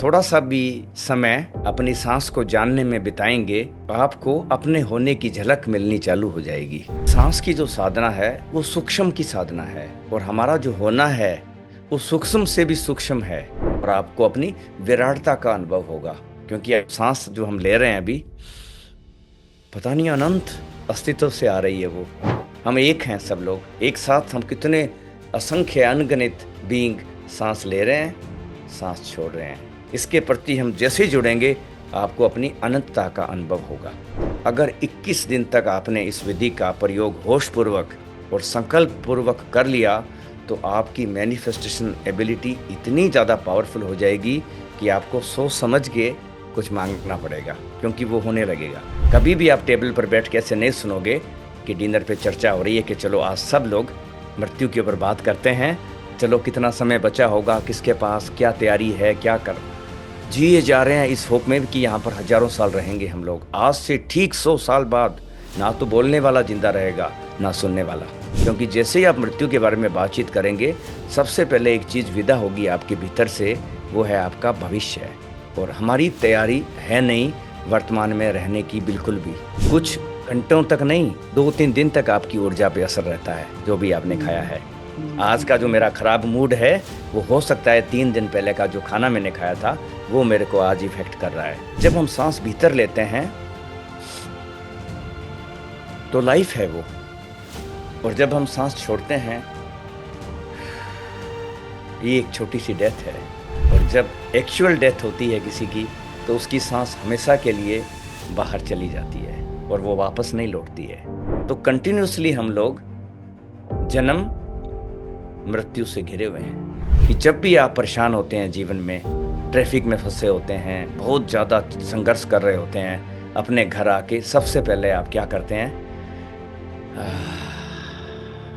थोड़ा सा भी समय अपनी सांस को जानने में बिताएंगे, आपको अपने होने की झलक मिलनी चालू हो जाएगी। सांस की जो साधना है वो सूक्ष्म की साधना है, और हमारा जो होना है वो सूक्ष्म से भी सूक्ष्म है। और आपको अपनी विराटता का अनुभव होगा, क्योंकि अब सांस जो हम ले रहे हैं अभी, पता नहीं अनंत अस्तित्व से आ रही है वो। हम एक हैं, सब लोग एक साथ। हम कितने असंख्य अनगिनत बीइंग सांस ले रहे हैं, सांस छोड़ रहे हैं। इसके प्रति हम जैसे जुड़ेंगे, आपको अपनी अनंतता का अनुभव होगा। अगर 21 दिन तक आपने इस विधि का प्रयोग होश पूर्वक और संकल्प पूर्वक कर लिया, तो आपकी मैनिफेस्टेशन एबिलिटी इतनी ज़्यादा पावरफुल हो जाएगी कि आपको सोच समझ के कुछ मांगना पड़ेगा, क्योंकि वो होने लगेगा। कभी भी आप टेबल पर बैठ के ऐसे नहीं सुनोगे कि डिनर पे चर्चा हो रही है कि चलो आज सब लोग मृत्यु के ऊपर बात करते हैं, चलो कितना समय बचा होगा, किसके पास क्या तैयारी है, क्या कर जिए जा रहे हैं इस होप में कि यहाँ पर हजारों साल रहेंगे हम लोग। आज से ठीक 100 साल बाद ना तो बोलने वाला जिंदा रहेगा, ना सुनने वाला। क्योंकि जैसे ही आप मृत्यु के बारे में बातचीत करेंगे, सबसे पहले एक चीज़ विदा होगी आपके भीतर से, वो है आपका भविष्य। और हमारी तैयारी है नहीं वर्तमान में रहने की, बिल्कुल भी। कुछ घंटों तक नहीं, 2-3 दिन तक आपकी ऊर्जा पे असर रहता है, जो भी आपने खाया है। आज का जो मेरा खराब मूड है, वो हो सकता है 3 दिन पहले का जो खाना मैंने खाया था वो मेरे को आज इफेक्ट कर रहा है। जब हम सांस भीतर लेते हैं तो लाइफ है वो, और जब हम सांस छोड़ते हैं, ये एक छोटी सी डेथ है। और जब एक्चुअल डेथ होती है किसी की, तो उसकी सांस हमेशा के लिए बाहर चली जाती है और वो वापस नहीं लौटती है। तो कंटिन्यूसली हम लोग जन्म मृत्यु से घिरे हुए हैं कि जब भी आप परेशान होते हैं जीवन में, ट्रैफिक में फंसे होते हैं, बहुत ज़्यादा संघर्ष कर रहे होते हैं, अपने घर आके सबसे पहले आप क्या करते हैं?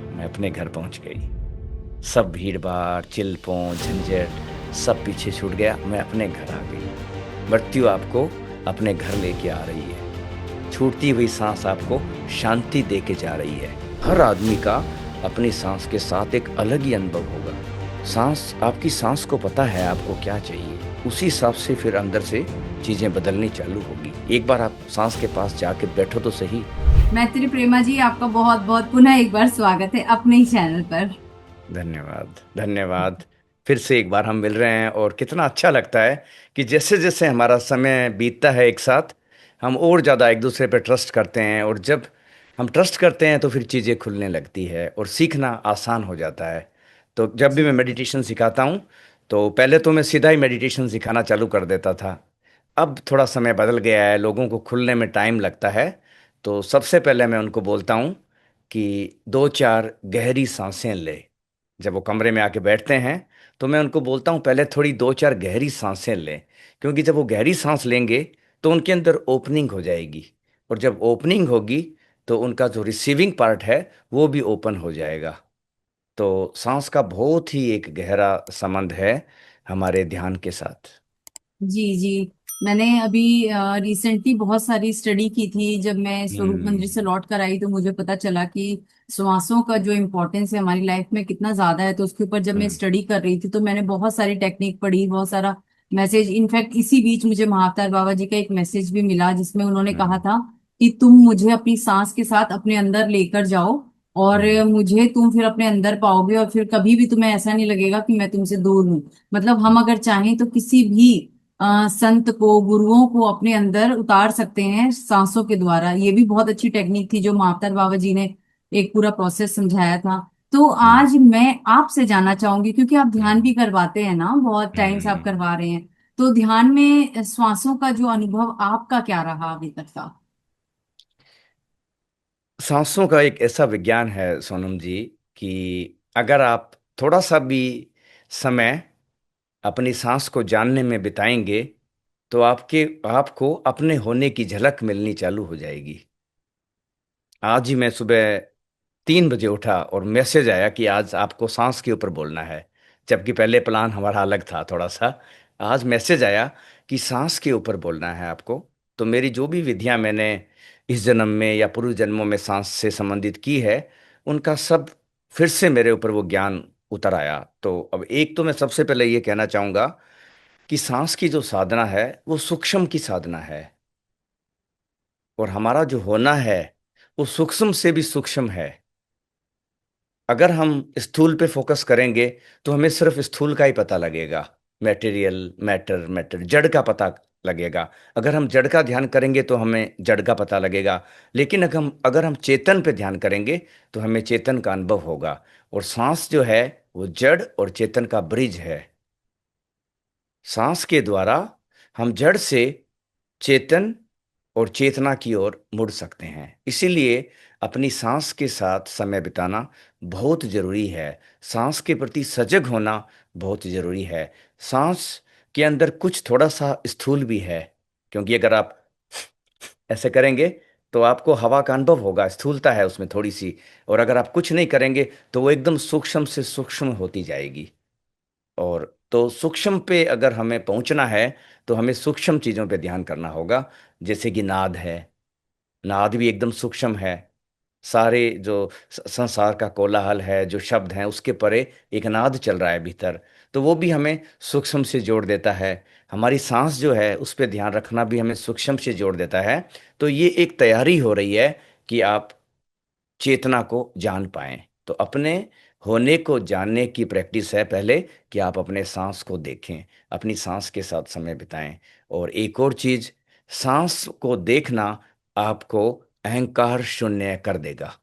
मैं अपने घर पहुंच गई, सब भीड़ भाड़ चिलपों झंझट सब पीछे छूट गया, मैं अपने घर आ गई। मृत्यु आपको अपने घर लेके आ रही है। छूटती हुई सांस आपको शांति दे के जा रही है। हर आदमी का अपनी सांस के साथ एक अलग ही अनुभव होगा। सांस, आपकी सांस को पता है आपको क्या चाहिए, उसी हिसाब से फिर अंदर से चीजें बदलनी चालू होगी। एक बार आप सांस के पास जाके बैठो तो सही। मैत्री प्रेमा जी, आपका बहुत बहुत पुनः एक बार स्वागत है अपने ही चैनल पर। धन्यवाद, धन्यवाद। फिर से एक बार हम मिल रहे हैं, और कितना अच्छा लगता है कि जैसे जैसे हमारा समय बीतता है एक साथ, हम और ज़्यादा एक दूसरे पर ट्रस्ट करते हैं। और जब हम ट्रस्ट करते हैं तो फिर चीज़ें खुलने लगती है और सीखना आसान हो जाता है। तो जब भी मैं मेडिटेशन सिखाता हूँ, तो पहले तो मैं सीधा ही मेडिटेशन सिखाना चालू कर देता था। अब थोड़ा समय बदल गया है, लोगों को खुलने में टाइम लगता है। तो सबसे पहले मैं उनको बोलता हूँ कि 2-4 गहरी सांसें ले। जब वो कमरे में आके बैठते हैं, तो मैं उनको बोलता हूँ पहले थोड़ी 2-4 गहरी सांसें लें। क्योंकि जब वो गहरी सांस लेंगे तो उनके अंदर ओपनिंग हो जाएगी, और जब ओपनिंग होगी तो उनका जो रिसीविंग पार्ट है वो भी ओपन हो जाएगा। तो सांस का बहुत ही एक गहरा संबंध है हमारे ध्यान के साथ। जी जी। मैंने अभी रिसेंटली बहुत सारी स्टडी की थी। जब मैं स्वरूप मंदिर से हम्म। लौट कर आई तो मुझे पता चला कि श्वासों का जो इम्पोर्टेंस है हमारी लाइफ में कितना ज्यादा है। तो उसके ऊपर जब मैं हम्म। स्टडी कर रही थी तो मैंने बहुत सारी टेक्निक पढ़ी, बहुत सारा मैसेज। इनफैक्ट इसी बीच मुझे महाअवतार बाबा जी का एक मैसेज भी मिला जिसमें उन्होंने कहा हम्म। था कि तुम मुझे अपनी सांस के साथ अपने अंदर लेकर जाओ, और हम्म। मुझे तुम फिर अपने अंदर पाओगे, और फिर कभी भी तुम्हें ऐसा नहीं लगेगा कि मैं तुमसे दूर हूँ। मतलब हम अगर चाहें तो किसी भी संत को, गुरुओं को अपने अंदर उतार सकते हैं सांसों के द्वारा। ये भी बहुत अच्छी टेक्निक थी जो महाअवतार बाबा जी ने एक पूरा प्रोसेस समझाया था। तो हम्म। आज मैं आपसे जानना चाहूंगी, क्योंकि आप ध्यान हम्म। भी करवाते हैं ना, बहुत टाइम से आप हम्म। करवा रहे हैं। तो ध्यान में श्वासों का जो अनुभव आपका क्या रहा अभी तक का? सांसों का एक ऐसा विज्ञान है सोनम जी, कि अगर आप थोड़ा सा भी समय अपनी सांस को जानने में बिताएंगे, तो आपको अपने होने की झलक मिलनी चालू हो जाएगी। आज ही मैं सुबह 3 बजे उठा और मैसेज आया कि आज आपको सांस के ऊपर बोलना है, जबकि पहले प्लान हमारा अलग था थोड़ा सा। आज मैसेज आया कि सांस के ऊपर बोलना है आपको। तो मेरी जो भी विधियां मैंने इस जन्म में या पूर्व जन्मों में सांस से संबंधित की है, उनका सब फिर से मेरे ऊपर वो ज्ञान उतर आया। तो अब एक तो मैं सबसे पहले ये कहना चाहूँगा कि सांस की जो साधना है वो सूक्ष्म की साधना है, और हमारा जो होना है वो सूक्ष्म से भी सूक्ष्म है। अगर हम स्थूल पे फोकस करेंगे तो हमें सिर्फ स्थूल का ही पता लगेगा, मटेरियल, मैटर, मैटर, जड़ का पता लगेगा। अगर हम जड़ का ध्यान करेंगे तो हमें जड़ का पता लगेगा। लेकिन अगर हम चेतन पे ध्यान करेंगे तो हमें चेतन का अनुभव होगा। और सांस जो है वो जड़ और चेतन का ब्रिज है। सांस के द्वारा हम जड़ से चेतन और चेतना की ओर मुड़ सकते हैं। इसीलिए अपनी सांस के साथ समय बिताना बहुत जरूरी है। सांस के प्रति सजग होना बहुत जरूरी है। सांस के अंदर कुछ थोड़ा सा स्थूल भी है, क्योंकि अगर आप ऐसे करेंगे तो आपको हवा का अनुभव होगा, स्थूलता है उसमें थोड़ी सी। और अगर आप कुछ नहीं करेंगे तो वो एकदम सूक्ष्म से सूक्ष्म होती जाएगी। और तो सूक्ष्म पे अगर हमें पहुंचना है तो हमें सूक्ष्म चीजों पे ध्यान करना होगा। जैसे कि नाद है, नाद भी एकदम सूक्ष्म है। सारे जो संसार का कोलाहल है, जो शब्द हैं, उसके परे एक नाद चल रहा है भीतर, तो वो भी हमें सूक्ष्म से जोड़ देता है। हमारी सांस जो है उस पर ध्यान रखना भी हमें सूक्ष्म से जोड़ देता है। तो ये एक तैयारी हो रही है कि आप चेतना को जान पाएं। तो अपने होने को जानने की प्रैक्टिस है पहले, कि आप अपने सांस को देखें, अपनी सांस के साथ समय बिताएं। और एक और चीज, सांस को देखना आपको अहंकार शून्य कर देगा।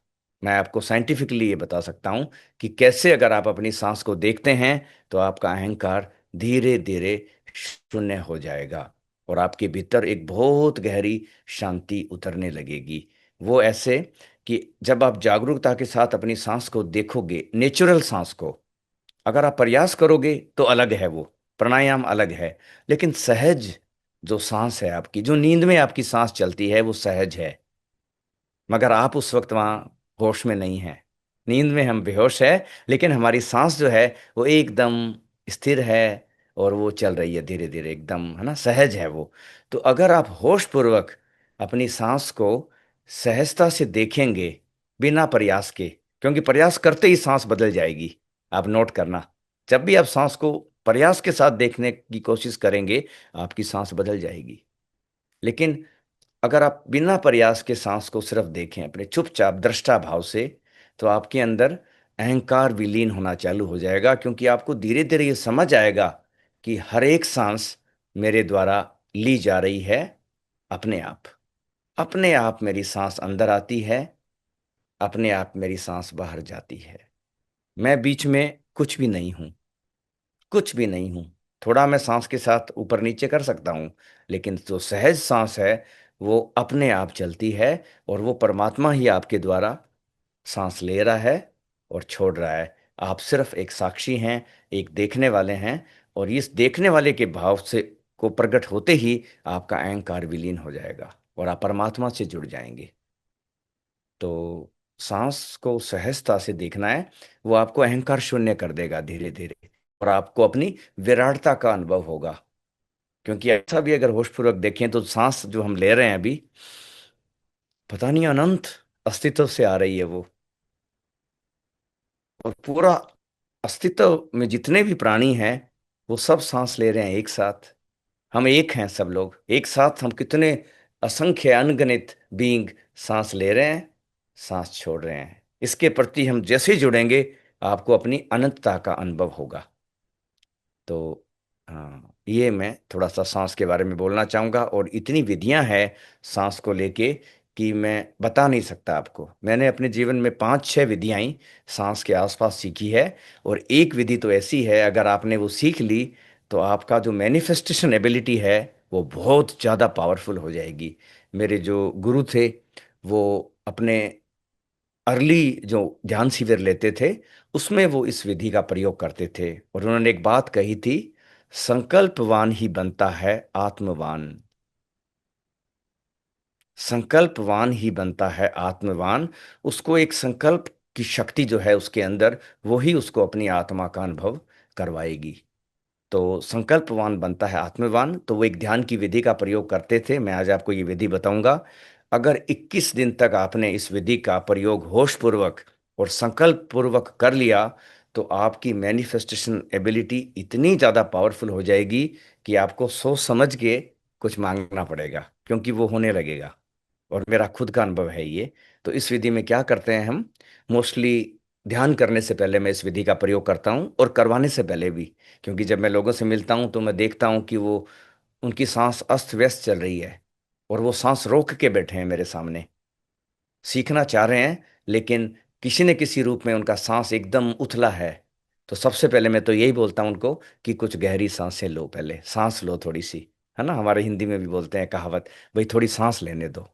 मैं आपको साइंटिफिकली ये बता सकता हूं कि कैसे अगर आप अपनी सांस को देखते हैं तो आपका अहंकार धीरे धीरे शून्य हो जाएगा, और आपके भीतर एक बहुत गहरी शांति उतरने लगेगी। वो ऐसे कि जब आप जागरूकता के साथ अपनी सांस को देखोगे, नेचुरल सांस को, अगर आप प्रयास करोगे तो अलग है वो, प्राणायाम अलग है। लेकिन सहज जो सांस है आपकी, जो नींद में आपकी सांस चलती है, वो सहज है। मगर आप उस वक्त वहां होश में नहीं हैं। नींद में हम बेहोश है, लेकिन हमारी सांस जो है वो एकदम स्थिर है, और वो चल रही है धीरे धीरे, एकदम, है ना, सहज है वो। तो अगर आप होश पूर्वक अपनी सांस को सहजता से देखेंगे, बिना प्रयास के, क्योंकि प्रयास करते ही सांस बदल जाएगी, आप नोट करना। जब भी आप सांस को प्रयास के साथ देखने की कोशिश करेंगे, आपकी सांस बदल जाएगी। लेकिन अगर आप बिना प्रयास के सांस को सिर्फ देखें अपने चुपचाप दृष्टा भाव से, तो आपके अंदर अहंकार विलीन होना चालू हो जाएगा, क्योंकि आपको धीरे धीरे ये समझ आएगा कि हर एक सांस मेरे द्वारा ली जा रही है। अपने आप, अपने आप मेरी सांस अंदर आती है, अपने आप मेरी सांस बाहर जाती है। मैं बीच में कुछ भी नहीं हूं, कुछ भी नहीं हूं। थोड़ा मैं सांस के साथ ऊपर नीचे कर सकता हूं, लेकिन जो सहज सांस है वो अपने आप चलती है, और वो परमात्मा ही आपके द्वारा सांस ले रहा है और छोड़ रहा है। आप सिर्फ एक साक्षी हैं, एक देखने वाले हैं। और इस देखने वाले के भाव से को प्रकट होते ही आपका अहंकार विलीन हो जाएगा और आप परमात्मा से जुड़ जाएंगे। तो सांस को सहजता से देखना है, वो आपको अहंकार शून्य कर देगा धीरे धीरे, और आपको अपनी विराटता का अनुभव होगा। क्योंकि ऐसा भी अगर होशपूर्वक देखें तो सांस जो हम ले रहे हैं अभी, पता नहीं अनंत अस्तित्व से आ रही है वो। और पूरा अस्तित्व में जितने भी प्राणी हैं वो सब सांस ले रहे हैं एक साथ। हम एक हैं, सब लोग एक साथ। हम कितने असंख्य अनगिनत बीइंग सांस ले रहे हैं, सांस छोड़ रहे हैं। इसके प्रति हम जैसे ही जुड़ेंगे, आपको अपनी अनंतता का अनुभव होगा। तो हाँ, ये मैं थोड़ा सा सांस के बारे में बोलना चाहूँगा। और इतनी विधियां हैं सांस को लेके कि मैं बता नहीं सकता आपको। मैंने अपने जीवन में 5-6 विधियां ही सांस के आसपास सीखी है। और एक विधि तो ऐसी है, अगर आपने वो सीख ली तो आपका जो मैनिफेस्टेशन एबिलिटी है वो बहुत ज़्यादा पावरफुल हो जाएगी। मेरे जो गुरु थे वो अपने अर्ली जो ध्यान शिविर लेते थे उसमें वो इस विधि का प्रयोग करते थे, और उन्होंने एक बात कही थी, संकल्पवान ही बनता है आत्मवान। संकल्पवान ही बनता है आत्मवान। उसको एक संकल्प की शक्ति जो है उसके अंदर, वो ही उसको अपनी आत्मा का अनुभव करवाएगी। तो संकल्पवान बनता है आत्मवान। तो वो एक ध्यान की विधि का प्रयोग करते थे। मैं आज आपको ये विधि बताऊंगा। अगर 21 दिन तक आपने इस विधि का प्रयोग होश पूर्वक और संकल्प पूर्वक कर लिया, तो आपकी मैनिफेस्टेशन एबिलिटी इतनी ज़्यादा पावरफुल हो जाएगी कि आपको सोच समझ के कुछ मांगना पड़ेगा, क्योंकि वो होने लगेगा। और मेरा खुद का अनुभव है ये। तो इस विधि में क्या करते हैं हम, मोस्टली ध्यान करने से पहले मैं इस विधि का प्रयोग करता हूँ, और करवाने से पहले भी। क्योंकि जब मैं लोगों से मिलता हूँ तो मैं देखता हूँ कि वो, उनकी सांस अस्त व्यस्त चल रही है, और वो सांस रोक के बैठे हैं मेरे सामने, सीखना चाह रहे हैं, लेकिन किसी न किसी रूप में उनका सांस एकदम उथला है। तो सबसे पहले मैं तो यही बोलता हूं उनको कि कुछ गहरी सांसें लो, पहले सांस लो थोड़ी सी। है ना, हमारे हिंदी में भी बोलते हैं कहावत, भाई थोड़ी सांस लेने दो।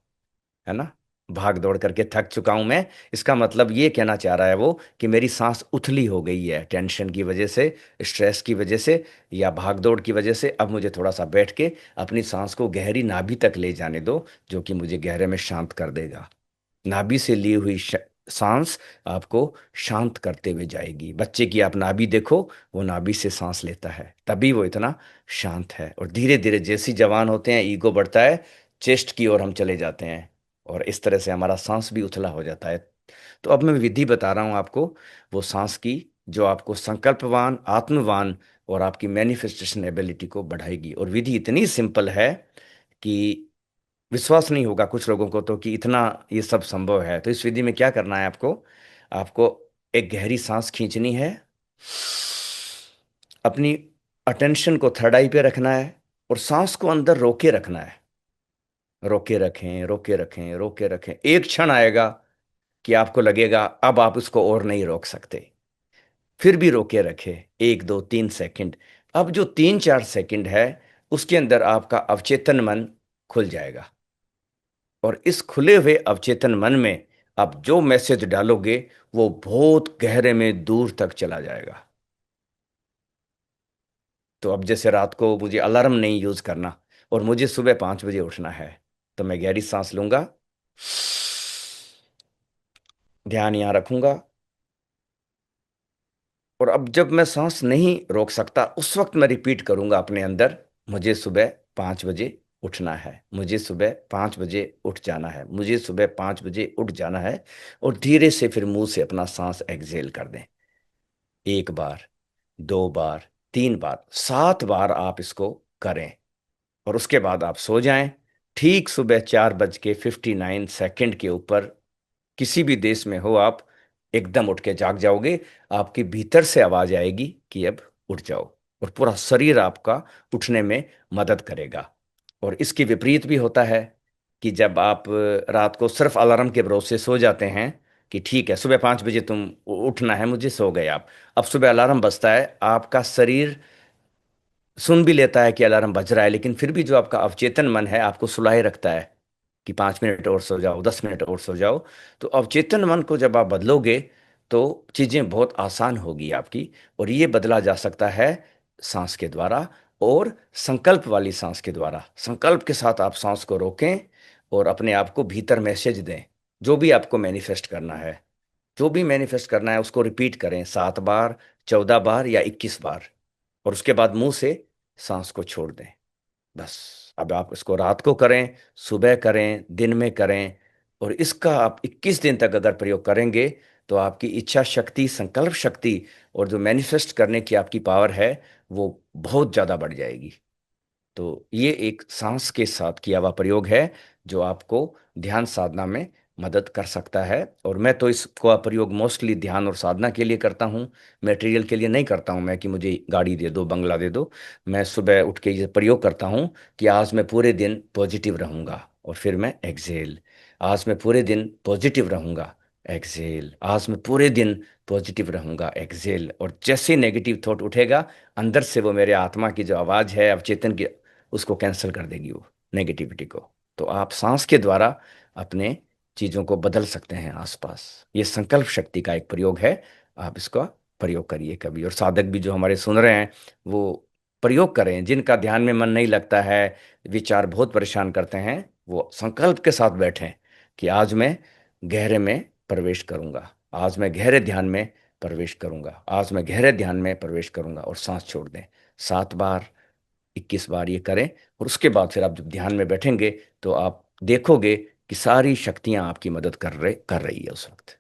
है ना, भाग दौड़ करके थक चुका हूं मैं। इसका मतलब ये कहना चाह रहा है वो कि मेरी सांस उथली हो गई है, टेंशन की वजह से, स्ट्रेस की वजह से, या भाग दौड़ की वजह से। अब मुझे थोड़ा सा बैठ के अपनी सांस को गहरी नाभि तक ले जाने दो, जो कि मुझे गहरे में शांत कर देगा। नाभि से ली हुई सांस आपको शांत करते हुए जाएगी। बच्चे की आप नाभि देखो, वो नाभि से सांस लेता है, तभी वो इतना शांत है। और धीरे धीरे जैसी जवान होते हैं, ईगो बढ़ता है, चेस्ट की ओर हम चले जाते हैं, और इस तरह से हमारा सांस भी उथला हो जाता है। तो अब मैं विधि बता रहा हूं आपको, वो सांस की, जो आपको संकल्पवान, आत्मवान और आपकी मैनिफेस्टेशन एबिलिटी को बढ़ाएगी। और विधि इतनी सिंपल है कि विश्वास नहीं होगा कुछ लोगों को तो, कि इतना ये सब संभव है। तो इस विधि में क्या करना है आपको, आपको एक गहरी सांस खींचनी है, अपनी अटेंशन को थर्ड आई पे रखना है, और सांस को अंदर रोके रखना है। रोके रखें, रोके रखें, रोके रखें। एक क्षण आएगा कि आपको लगेगा अब आप उसको और नहीं रोक सकते, फिर भी रोके रखें 1 2 3 सेकंड। अब जो 3 4 सेकंड है, उसके अंदर आपका अवचेतन मन खुल जाएगा, और इस खुले हुए अवचेतन मन में आप जो मैसेज डालोगे, वो बहुत गहरे में दूर तक चला जाएगा। तो अब जैसे रात को मुझे अलार्म नहीं यूज करना, और मुझे सुबह 5 बजे उठना है, तो मैं गहरी सांस लूंगा, ध्यान यहां रखूंगा, और अब जब मैं सांस नहीं रोक सकता, उस वक्त मैं रिपीट करूंगा अपने अंदर, मुझे सुबह 5 बजे उठना है, मुझे सुबह 5 बजे उठ जाना है, मुझे सुबह 5 बजे उठ जाना है। और धीरे से फिर मुंह से अपना सांस एक्सहेल कर दें। 1 बार, 2 बार, 3 बार, 7 बार आप इसको करें, और उसके बाद आप सो जाएं। ठीक सुबह 4:59 के ऊपर, किसी भी देश में हो आप, एकदम उठ के जाग जाओगे। आपके भीतर से आवाज आएगी कि अब उठ जाओ, और पूरा शरीर आपका उठने में मदद करेगा। और इसके विपरीत भी होता है कि जब आप रात को सिर्फ अलार्म के भरोसे सो जाते हैं, कि ठीक है सुबह 5 बजे तुम उठना है, मुझे सो गए आप। अब सुबह अलार्म बजता है, आपका शरीर सुन भी लेता है कि अलार्म बज रहा है, लेकिन फिर भी जो आपका अवचेतन मन है आपको सुलाए रखता है कि 5 मिनट और सो जाओ, 10 मिनट और सो जाओ। तो अवचेतन मन को जब आप बदलोगे, तो चीजें बहुत आसान होगी आपकी। और ये बदला जा सकता है सांस के द्वारा, और संकल्प वाली सांस के द्वारा। संकल्प के साथ आप सांस को रोकें, और अपने आप को भीतर मैसेज दें, जो भी आपको मैनिफेस्ट करना है, जो भी मैनिफेस्ट करना है उसको रिपीट करें 7 बार, 14 बार या 21 बार, और उसके बाद मुंह से सांस को छोड़ दें। बस। अब आप इसको रात को करें, सुबह करें, दिन में करें, और इसका आप 21 दिन तक अगर प्रयोग करेंगे, तो आपकी इच्छा शक्ति, संकल्प शक्ति, और जो मैनिफेस्ट करने की आपकी पावर है, वो बहुत ज़्यादा बढ़ जाएगी। तो ये एक सांस के साथ किया हुआ प्रयोग है, जो आपको ध्यान साधना में मदद कर सकता है। और मैं तो इसका प्रयोग मोस्टली ध्यान और साधना के लिए करता हूँ, मटेरियल के लिए नहीं करता हूँ मैं कि मुझे गाड़ी दे दो, बंगला दे दो। मैं सुबह उठ के ये प्रयोग करता हूँ कि आज मैं पूरे दिन पॉजिटिव रहूँगा, और फिर मैं एक्सेल। आज मैं पूरे दिन पॉजिटिव रहूँगा, एक्सेल। आज मैं पूरे दिन पॉजिटिव रहूँगा, एक्सेल। और जैसे नेगेटिव थॉट उठेगा, अंदर से वो मेरे आत्मा की जो आवाज़ है अवचेतन की, उसको कैंसिल कर देगी वो नेगेटिविटी को। तो आप सांस के द्वारा अपने चीजों को बदल सकते हैं आसपास। ये संकल्प शक्ति का एक प्रयोग है, आप इसका प्रयोग करिए कभी। और साधक भी जो हमारे सुन रहे हैं, वो प्रयोग करें। जिनका ध्यान में मन नहीं लगता है, विचार बहुत परेशान करते हैं, वो संकल्प के साथ बैठें कि आज मैं गहरे में प्रवेश करूंगा, आज मैं गहरे ध्यान में प्रवेश करूंगा, आज मैं गहरे ध्यान में प्रवेश करूंगा, और सांस छोड़ दें। 7 बार, 21 बार ये करें। और उसके बाद फिर आप जब ध्यान में बैठेंगे, तो आप देखोगे कि सारी शक्तियां आपकी मदद कर रही है उस वक्त।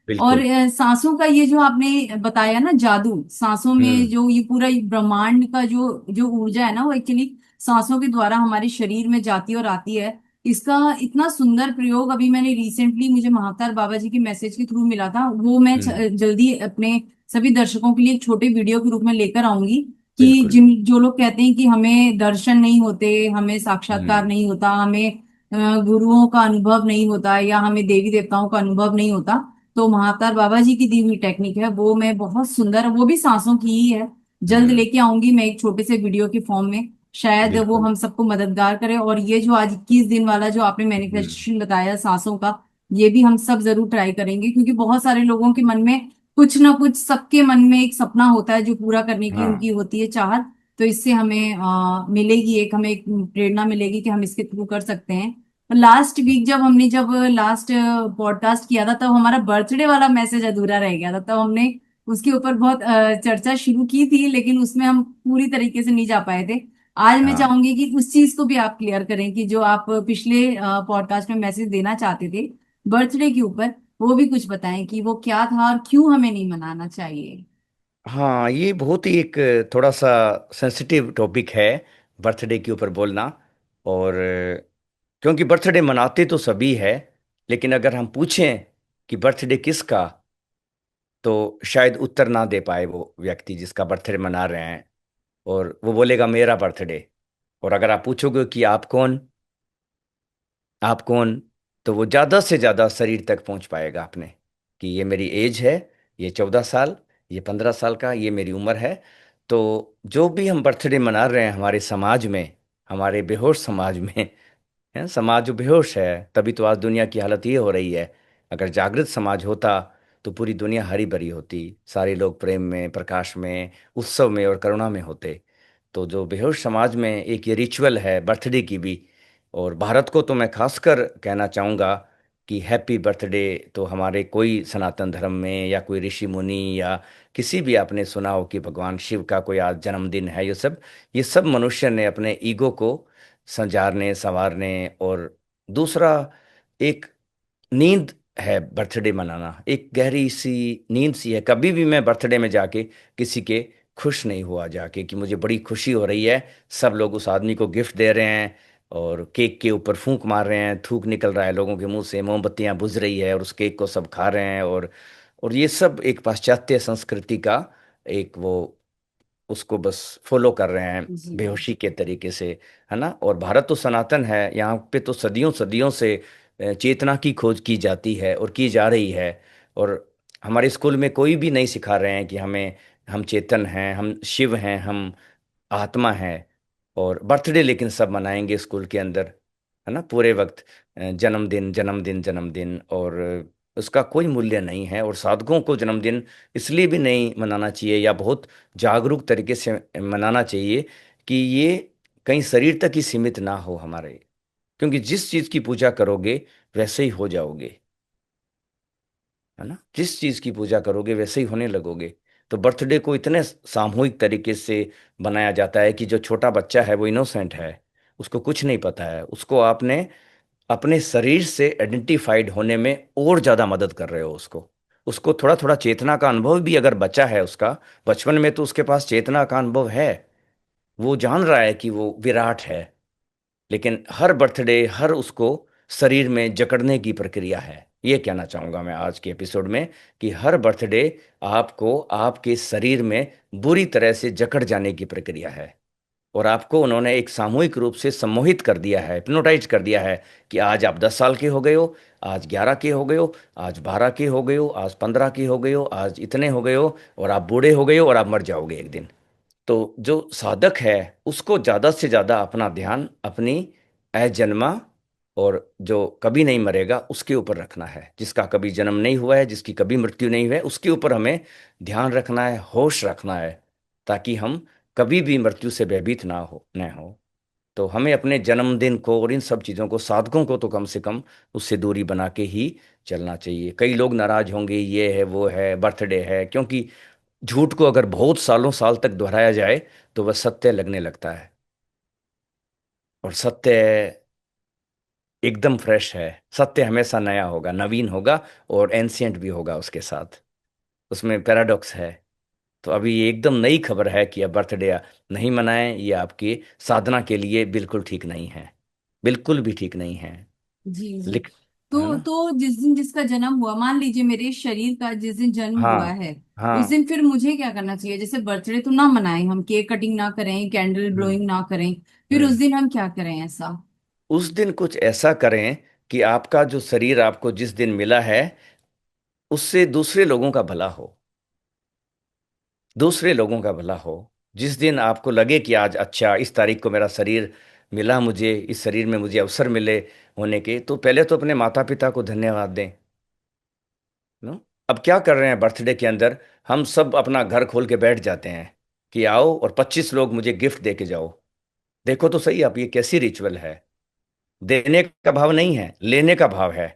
और बिल्कुल। सांसों का ये जो आपने बताया ना जादू, सांसों में हम्म। जो ये पूरा ये ब्रह्मांड का जो जो ऊर्जा है ना, वो एक्चुअली सांसों के द्वारा हमारे शरीर में जाती और आती है। इसका इतना सुंदर प्रयोग अभी मैंने रिसेंटली, मुझे महावतार बाबा जी के मैसेज के थ्रू मिला था, वो मैं हम्म। जल्दी अपने सभी दर्शकों के लिए एक छोटे वीडियो के रूप में लेकर आऊंगी। कि बिल्कुल। जिन जो लोग कहते हैं कि हमें दर्शन नहीं होते, हमें साक्षात्कार हम्म। नहीं होता, हमें गुरुओं का अनुभव नहीं होता, या हमें देवी देवताओं का अनुभव नहीं होता, तो महाअवतार बाबा जी की दी हुई टेक्निक है, वो मैं बहुत सुंदर, वो भी सांसों की ही है, जल्द हम्म। लेके आऊंगी मैं एक छोटे से वीडियो के फॉर्म में। शायद वो बिल्कुल। हम सबको मददगार करे। और ये जो आज 21 दिन वाला जो आपने हम्म। मैनिफेस्टेशन बताया सांसों का, ये भी हम सब जरूर ट्राई करेंगे, क्योंकि बहुत सारे लोगों के मन में कुछ ना कुछ, सबके मन में एक सपना होता है जो पूरा करने की हाँ। उनकी होती है चाहत। तो इससे हमें मिलेगी एक, हमें एक प्रेरणा मिलेगी कि हम इसके थ्रू कर सकते हैं। लास्ट वीक जब लास्ट पॉडकास्ट किया था, तब हमारा बर्थडे वाला मैसेज अधूरा रह गया था, तब हमने उसके ऊपर बहुत चर्चा शुरू की थी, लेकिन उसमें हम पूरी तरीके से नहीं जा पाए थे। आज मैं हाँ। चाहूंगी कि उस चीज को भी आप क्लियर करें, कि जो आप पिछले पॉडकास्ट में मैसेज देना चाहते थे बर्थडे के ऊपर, वो भी कुछ बताएं कि वो क्या था और क्यों हमें नहीं मनाना चाहिए। हाँ, ये बहुत ही एक थोड़ा सा सेंसिटिव टॉपिक है, बर्थडे के ऊपर बोलना। और क्योंकि बर्थडे मनाते तो सभी है, लेकिन अगर हम पूछें कि बर्थडे किसका, तो शायद उत्तर ना दे पाए वो व्यक्ति जिसका बर्थडे मना रहे हैं। और वो बोलेगा मेरा बर्थडे। और अगर आप पूछोगे कि आप कौन, आप कौन, तो वो ज़्यादा से ज़्यादा शरीर तक पहुंच पाएगा अपने, कि ये मेरी एज है, ये 14 साल, ये 15 साल का, ये मेरी उम्र है। तो जो भी हम बर्थडे मना रहे हैं हमारे समाज में, हमारे बेहोश समाज में, है समाज जो बेहोश है, तभी तो आज दुनिया की हालत ये हो रही है। अगर जागृत समाज होता तो पूरी दुनिया हरी भरी होती, सारे लोग प्रेम में, प्रकाश में, उत्सव में और करुणा में होते। तो जो बेहोश समाज में एक ये रिचुअल है बर्थडे की भी। और भारत को तो मैं खासकर कहना चाहूँगा कि हैप्पी बर्थडे तो हमारे कोई सनातन धर्म में या कोई ऋषि मुनि या किसी भी आपने सुना हो कि भगवान शिव का कोई आज जन्मदिन है, ये सब मनुष्य ने अपने ईगो को संजारने संवारने। और दूसरा, एक नींद है बर्थडे मनाना, एक गहरी सी नींद सी है। कभी भी मैं बर्थडे में जाके किसी के खुश नहीं हुआ जाके कि मुझे बड़ी खुशी हो रही है, सब लोग उस आदमी को गिफ्ट दे रहे हैं और केक के ऊपर फूंक मार रहे हैं, थूक निकल रहा है लोगों के मुंह से, मोमबत्तियां बुझ रही है और उस केक को सब खा रहे हैं। और ये सब एक पाश्चात्य संस्कृति का एक वो, उसको बस फॉलो कर रहे हैं जी। बेहोशी के तरीके से, है ना। और भारत तो सनातन है, यहाँ पे तो सदियों सदियों से चेतना की खोज की जाती है और की जा रही है। और हमारे स्कूल में कोई भी नहीं सिखा रहे हैं कि हम चेतन हैं, हम शिव हैं, हम आत्मा है। और बर्थडे लेकिन सब मनाएंगे स्कूल के अंदर, है ना, पूरे वक्त जन्मदिन जन्मदिन जन्मदिन। और उसका कोई मूल्य नहीं है। और साधकों को जन्मदिन इसलिए भी नहीं मनाना चाहिए, या बहुत जागरूक तरीके से मनाना चाहिए कि ये कहीं शरीर तक ही सीमित ना हो हमारे। क्योंकि जिस चीज़ की पूजा करोगे वैसे ही हो जाओगे, है ना, जिस चीज की पूजा करोगे वैसे ही होने लगोगे। तो बर्थडे को इतने सामूहिक तरीके से बनाया जाता है कि जो छोटा बच्चा है वो इनोसेंट है, उसको कुछ नहीं पता है, उसको आपने अपने शरीर से आइडेंटिफाइड होने में और ज्यादा मदद कर रहे हो उसको। उसको थोड़ा थोड़ा चेतना का अनुभव भी अगर बच्चा है उसका, बचपन में तो उसके पास चेतना का अनुभव है, वो जान रहा है कि वो विराट है। लेकिन हर बर्थडे, हर उसको शरीर में जकड़ने की प्रक्रिया है। ये कहना चाहूंगा मैं आज के एपिसोड में, कि हर बर्थडे आपको आपके शरीर में बुरी तरह से जकड़ जाने की प्रक्रिया है। और आपको उन्होंने एक सामूहिक रूप से सम्मोहित कर दिया है, हिप्नोटाइज कर दिया है कि आज आप 10 साल के हो गए हो, आज 11 के हो गए हो, आज 12 के हो गए हो, आज 15 के हो गए हो, आज इतने हो गए हो, और आप बूढ़े हो गए हो और आप मर जाओगे एक दिन। तो जो साधक है उसको ज्यादा से ज्यादा अपना ध्यान अपनी अजन्मा और जो कभी नहीं मरेगा उसके ऊपर रखना है, जिसका कभी जन्म नहीं हुआ है, जिसकी कभी मृत्यु नहीं हुई है, उसके ऊपर हमें ध्यान रखना है, होश रखना है, ताकि हम कभी भी मृत्यु से भयभीत ना हो। तो हमें अपने जन्मदिन को और इन सब चीज़ों को, साधकों को तो कम से कम उससे दूरी बना के ही चलना चाहिए। कई लोग नाराज होंगे, ये है वो है बर्थडे है, क्योंकि झूठ को अगर बहुत सालों साल तक दोहराया जाए तो वह सत्य लगने लगता है। और सत्य एकदम फ्रेश है। सत्य हमेशा नया होगा, नवीन होगा, और एंशियंट भी होगा उसके साथ। उसमें पैराडॉक्स है। तो अभी ये एकदम नई खबर है कि अब बर्थडे नहीं मनाएं, ये आपकी साधना के लिए बिल्कुल ठीक नहीं है, बिल्कुल भी ठीक नहीं है। जी जी। लिख है तो ना। जिस दिन जिसका जन्म हुआ, मान लीजिए मेरे शरीर का जिस दिन जन्म हुआ हाँ है, उस हाँ। दिन फिर मुझे क्या करना चाहिए? जैसे बर्थडे तो ना मनाएं, हम केक कटिंग ना करें, कैंडल हम्म ब्लोइंग ना करें, फिर उस हम्म। दिन हम क्या करें ऐसा? उस दिन कुछ ऐसा करें कि आपका जो शरीर आपको जिस दिन मिला है, उससे दूसरे लोगों का भला हो, दूसरे लोगों का भला हो। जिस दिन आपको लगे कि आज अच्छा, इस तारीख को मेरा शरीर मिला, मुझे इस शरीर में मुझे अवसर मिले होने के, तो पहले तो अपने माता पिता को धन्यवाद दें। नो। अब क्या कर रहे हैं बर्थडे के अंदर, हम सब अपना घर खोल के बैठ जाते हैं कि आओ और 25 लोग मुझे गिफ्ट दे के जाओ। देखो तो सही आप, ये कैसी रिचुअल है। देने का भाव नहीं है, लेने का भाव है।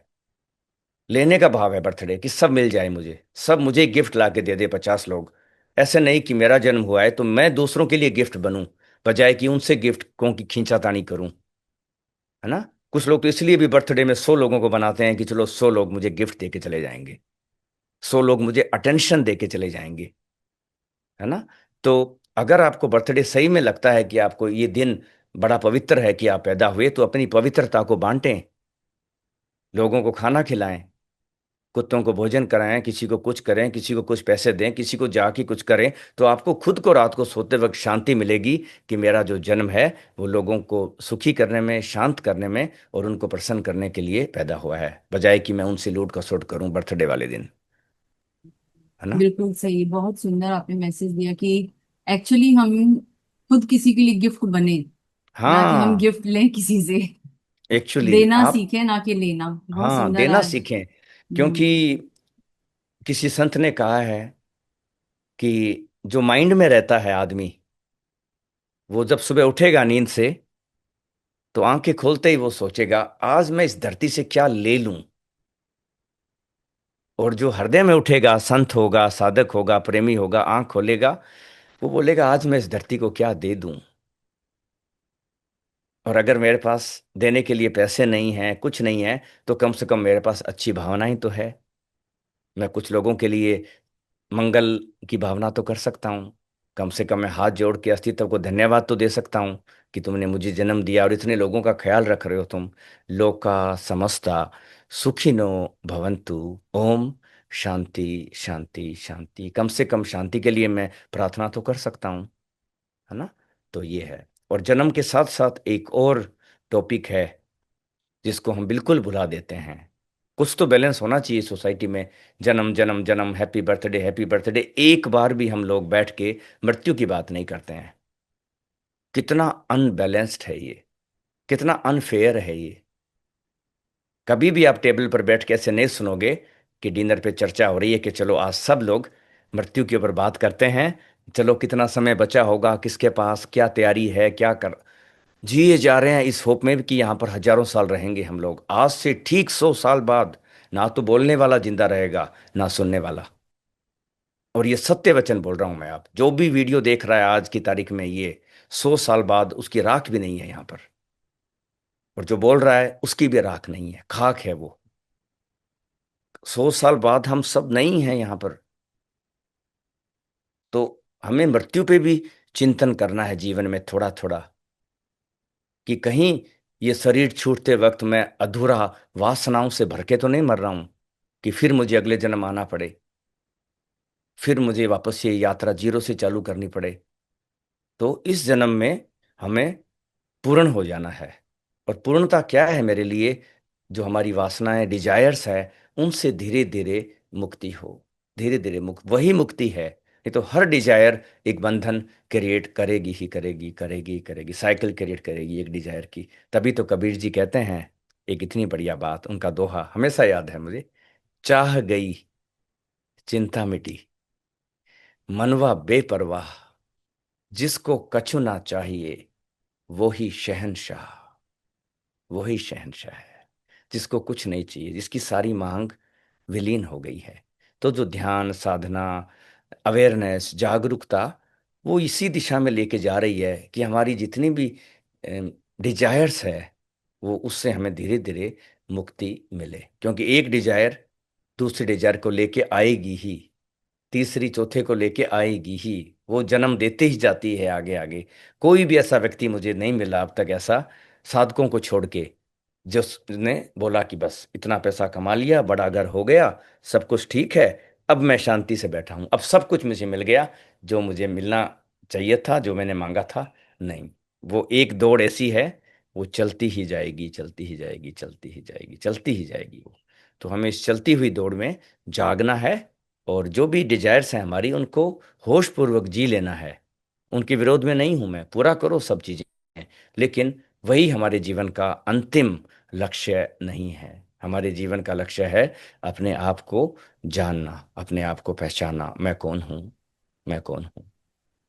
लेने का भाव है बर्थडे, कि सब मिल जाए मुझे, सब मुझे गिफ्ट ला के दे दे 50 लोग। ऐसे नहीं कि मेरा जन्म हुआ है तो मैं दूसरों के लिए गिफ्ट बनूं, बजाय कि उनसे गिफ्ट को की खींचातानी करूं। है ना। कुछ लोग तो इसलिए भी बर्थडे में 100 लोगों को बनाते हैं कि चलो 100 लोग मुझे गिफ्ट दे के चले जाएंगे, 100 लोग मुझे अटेंशन दे के चले जाएंगे। है ना। तो अगर आपको बर्थडे सही में लगता है कि आपको ये दिन बड़ा पवित्र है कि आप पैदा हुए, तो अपनी पवित्रता को बांटें, लोगों को खाना खिलाएं, कुत्तों को भोजन कराएं, किसी को कुछ करें, किसी को कुछ पैसे दें, किसी को जाके कुछ करें, तो आपको खुद को रात को सोते वक्त शांति मिलेगी कि मेरा जो जन्म है वो लोगों को सुखी करने में, शांत करने में और उनको प्रसन्न करने के लिए पैदा हुआ है, बजाय कि मैं उनसे लूट खसोट करूं बर्थडे वाले दिन। है ना। बिल्कुल सही, बहुत सुंदर आपने मैसेज दिया कि एक्चुअली हम खुद किसी के लिए गिफ्ट बने, ना कि हम हाँ। गिफ्ट लें किसी से। एक्चुअली देना आप, सीखें ना कि लेना। बहुत हाँ, सुंदर देना आज। सीखें। क्योंकि हम्म। किसी संत ने कहा है कि जो माइंड में रहता है आदमी, वो जब सुबह उठेगा नींद से, तो आंखें खोलते ही वो सोचेगा आज मैं इस धरती से क्या ले लूं। और जो हृदय में उठेगा, संत होगा, साधक होगा, प्रेमी होगा, आंख खोलेगा, वो बोलेगा आज मैं इस धरती को क्या दे दूं। और अगर मेरे पास देने के लिए पैसे नहीं हैं, कुछ नहीं है, तो कम से कम मेरे पास अच्छी भावनाएं तो है। मैं कुछ लोगों के लिए मंगल की भावना तो कर सकता हूँ। कम से कम मैं हाथ जोड़ के अस्तित्व को धन्यवाद तो दे सकता हूँ कि तुमने मुझे जन्म दिया और इतने लोगों का ख्याल रख रहे हो तुम। लोका समस्ता सुखिनो भवन्तु। ओम शांति शांति शांति। कम से कम शांति के लिए मैं प्रार्थना तो कर सकता हूँ। है ना। तो ये है। और जन्म के साथ साथ एक और टॉपिक है जिसको हम बिल्कुल भुला देते हैं। कुछ तो बैलेंस होना चाहिए सोसाइटी में। जन्म जन्म जन्म, हैप्पी बर्थडे हैप्पी बर्थडे, एक बार भी हम लोग बैठ के मृत्यु की बात नहीं करते हैं। कितना अनबैलेंस्ड है ये, कितना अनफेयर है ये। कभी भी आप टेबल पर बैठ के ऐसे नहीं सुनोगे कि डिनर पे चर्चा हो रही है कि चलो आज सब लोग मृत्यु के ऊपर बात करते हैं, चलो कितना समय बचा होगा, किसके पास क्या तैयारी है, क्या कर जिए जा रहे हैं इस होप में कि यहाँ पर हजारों साल रहेंगे हम लोग। आज से ठीक 100 साल बाद ना तो बोलने वाला जिंदा रहेगा, ना सुनने वाला। और ये सत्य वचन बोल रहा हूं मैं। आप जो भी वीडियो देख रहा है आज की तारीख में, ये 100 साल बाद उसकी राख भी नहीं है यहाँ पर। और जो बोल रहा है उसकी भी राख नहीं है, खाक है वो। 100 साल बाद हम सब नहीं हैं यहाँ पर। तो हमें मृत्यु पे भी चिंतन करना है जीवन में थोड़ा थोड़ा, कि कहीं ये शरीर छूटते वक्त मैं अधूरा वासनाओं से भर के तो नहीं मर रहा हूं, कि फिर मुझे अगले जन्म आना पड़े, फिर मुझे वापस ये यात्रा जीरो से चालू करनी पड़े। तो इस जन्म में हमें पूर्ण हो जाना है। और पूर्णता क्या है मेरे लिए? जो हमारी वासनाएं, डिजायर्स है, उनसे धीरे धीरे मुक्ति हो। धीरे धीरे मुक्त, वही मुक्ति है। नहीं तो हर डिजायर एक बंधन क्रिएट करेगी ही करेगी, करेगी ही करेगी, साइकिल क्रिएट करेगी एक डिजायर की। तभी तो कबीर जी कहते हैं एक इतनी बढ़िया बात, उनका दोहा हमेशा याद है मुझे। चाह गई चिंता मिटी, मनवा बेपरवाह, जिसको कछु ना चाहिए वो ही शहंशाह। वही शहंशाह है जिसको कुछ नहीं चाहिए, जिसकी सारी मांग विलीन हो गई है। तो जो ध्यान साधना, अवेयरनेस, जागरूकता, वो इसी दिशा में लेके जा रही है कि हमारी जितनी भी डिजायर्स है, वो उससे हमें धीरे धीरे मुक्ति मिले, क्योंकि एक डिजायर दूसरी डिजायर को लेके आएगी ही, तीसरी चौथे को लेके आएगी ही, वो जन्म देते ही जाती है आगे आगे। कोई भी ऐसा व्यक्ति मुझे नहीं मिला अब तक ऐसा, साधकों को छोड़ के, जिसने बोला कि बस इतना पैसा कमा लिया, बड़ा घर हो गया, सब कुछ ठीक है, अब मैं शांति से बैठा हूं, अब सब कुछ मुझे मिल गया जो मुझे मिलना चाहिए था, जो मैंने मांगा था। नहीं, वो एक दौड़ ऐसी है, वो चलती ही जाएगी, चलती ही जाएगी, चलती ही जाएगी, चलती ही जाएगी वो। तो हमें इस चलती हुई दौड़ में जागना है, और जो भी डिजायर्स हैं हमारी, उनको होश पूर्वक जी लेना है। उनके विरोध में नहीं हूं मैं, पूरा करो सब चीजें, लेकिन वही हमारे जीवन का अंतिम लक्ष्य नहीं है। हमारे जीवन का लक्ष्य है अपने आप को जानना, अपने आप को पहचानना, मैं कौन हूँ, मैं कौन हूँ।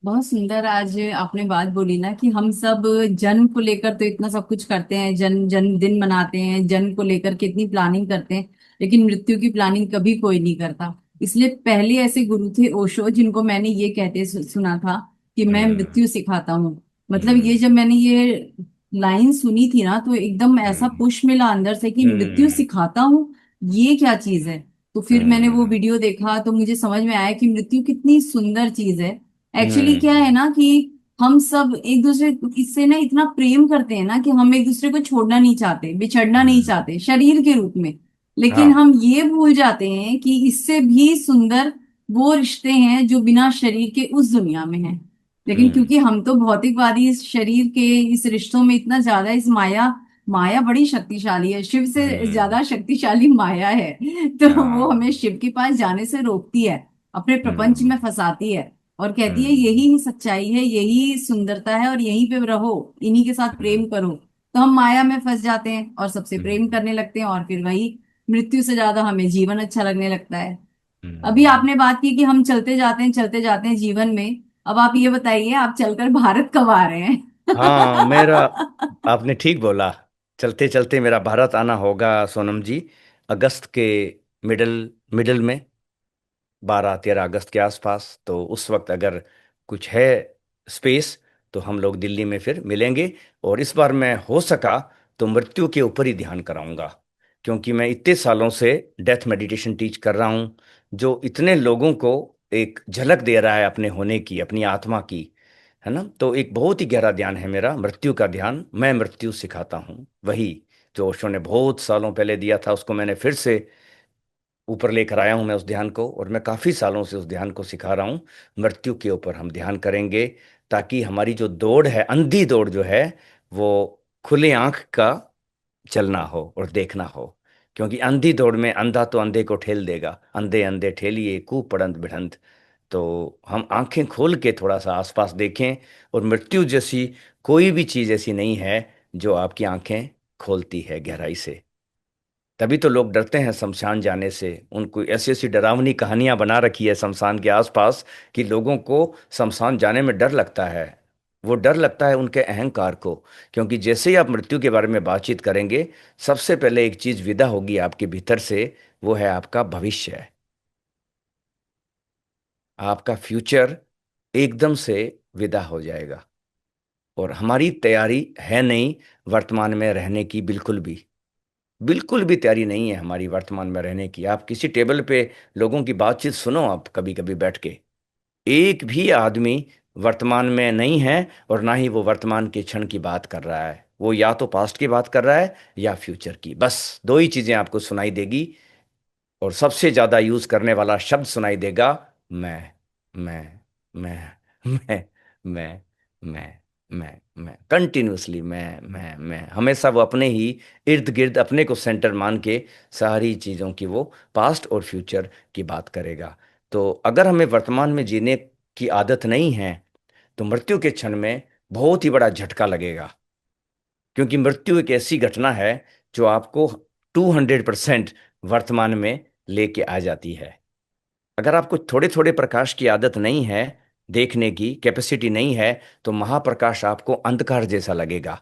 बहुत सुंदर आज आपने बात बोली ना कि हम सब जन्म को लेकर तो इतना सब कुछ करते हैं, जन्मदिन मनाते हैं, जन्म को लेकर के इतनी प्लानिंग करते हैं, लेकिन मृत्यु की प्लानिंग कभी कोई नहीं करता। इसलिए पहले ऐसे गुरु थे ओशो, जिनको मैंने ये कहते सुना था कि मैं हम्म। मृत्यु सिखाता हूँ। मतलब ये हम्म। जब मैंने ये लाइन सुनी थी ना, तो एकदम ऐसा हम्म। पुश मिला अंदर से कि मृत्यु हम्म। सिखाता हूँ, ये क्या चीज है। तो फिर मैंने वो हम्म। वीडियो देखा तो मुझे समझ में आया कि मृत्यु कितनी सुंदर चीज है। एक्चुअली क्या है हम्म। ना कि हम सब एक दूसरे इससे ना इतना प्रेम करते हैं ना कि हम एक दूसरे को छोड़ना नहीं चाहते, बिछड़ना नहीं हम्म। चाहते शरीर के रूप में। लेकिन हाँ। हम ये भूल जाते हैं कि इससे भी सुंदर वो रिश्ते हैं जो बिना शरीर के उस दुनिया में हैं। लेकिन हम्म। क्योंकि हम तो भौतिकवादी इस शरीर के इस रिश्तों में इतना ज्यादा, इस माया, माया बड़ी शक्तिशाली है, शिव से हम्म। ज्यादा शक्तिशाली माया है। तो वो हाँ। हमें शिव के पास जाने से रोकती है, अपने प्रपंच हम्म। में फंसाती है, और कहती है हम्म। यही सच्चाई है, यही सुंदरता है, और यहीं पे रहो, इन्हीं के साथ हम्म। प्रेम करो। तो हम माया में फंस जाते हैं और सबसे प्रेम हम्म। करने लगते हैं, और फिर वही मृत्यु से ज्यादा हमें जीवन अच्छा लगने लगता है। अभी हम्म। आपने बात की कि हम चलते जाते हैं जीवन में। अब आप ये बताइए, आप चलकर भारत कब आ रहे हैं? हाँ, मेरा, आपने ठीक बोला, चलते चलते मेरा भारत आना होगा सोनम जी। अगस्त के मिडल मिडल में, 12-13 अगस्त के आसपास, तो उस वक्त अगर कुछ है स्पेस, तो हम लोग दिल्ली में फिर मिलेंगे। और इस बार मैं हो सका तो मृत्यु के ऊपर ही ध्यान कराऊंगा, क्योंकि मैं इतने सालों से डेथ मेडिटेशन टीच कर रहा हूँ, जो इतने लोगों को एक झलक दे रहा है अपने होने की, अपनी आत्मा की, है ना। तो एक बहुत ही गहरा ध्यान है मेरा, मृत्यु का ध्यान। मैं मृत्यु सिखाता हूँ, वही जो ओशो ने बहुत सालों पहले दिया था, उसको मैंने फिर से ऊपर लेकर आया हूं मैं उस ध्यान को, और मैं काफी सालों से उस ध्यान को सिखा रहा हूं। मृत्यु के ऊपर हम ध्यान करेंगे, ताकि हमारी जो दौड़ है, अंधी दौड़ जो है, वो खुले आंख का चलना हो और देखना हो। क्योंकि अंधी दौड़ में अंधा तो अंधे को ठेल देगा, अंधे अंधे ठेलिए खूब पड़ंत भिड़ंत। तो हम आंखें खोल के थोड़ा सा आसपास देखें, और मृत्यु जैसी कोई भी चीज ऐसी नहीं है जो आपकी आंखें खोलती है गहराई से। तभी तो लोग डरते हैं शमशान जाने से, उनको ऐसी ऐसी डरावनी कहानियां बना रखी है शमशान के आसपास, कि लोगों को शमशान जाने में डर लगता है। वो डर लगता है उनके अहंकार को, क्योंकि जैसे ही आप मृत्यु के बारे में बातचीत करेंगे, सबसे पहले एक चीज विदा होगी आपके भीतर से, वो है आपका भविष्य। आपका फ्यूचर एकदम से विदा हो जाएगा, और हमारी तैयारी है नहीं वर्तमान में रहने की, बिल्कुल भी, बिल्कुल भी तैयारी नहीं है हमारी वर्तमान में रहने की। आप किसी टेबल पे लोगों की बातचीत सुनो, आप कभी कभी बैठ के, एक भी आदमी वर्तमान में नहीं है, और ना ही वो वर्तमान के क्षण की बात कर रहा है। वो या तो पास्ट की बात कर रहा है या फ्यूचर की, बस दो ही चीजें आपको सुनाई देगी। और सबसे ज्यादा यूज करने वाला शब्द सुनाई देगा, मैं मैं मैं मैं मैं मैं मैं कंटिन्यूअसली, मैं हमेशा वो अपने ही इर्द गिर्द अपने को सेंटर मान के सारी चीजों की वो पास्ट और फ्यूचर की बात करेगा। तो अगर हमें वर्तमान में जीने की आदत नहीं है, तो मृत्यु के क्षण में बहुत ही बड़ा झटका लगेगा। क्योंकि मृत्यु एक ऐसी घटना है जो आपको 200% वर्तमान में लेके आ जाती है। अगर आपको थोड़े थोड़े प्रकाश की आदत नहीं है, देखने की कैपेसिटी नहीं है, तो महाप्रकाश आपको अंधकार जैसा लगेगा।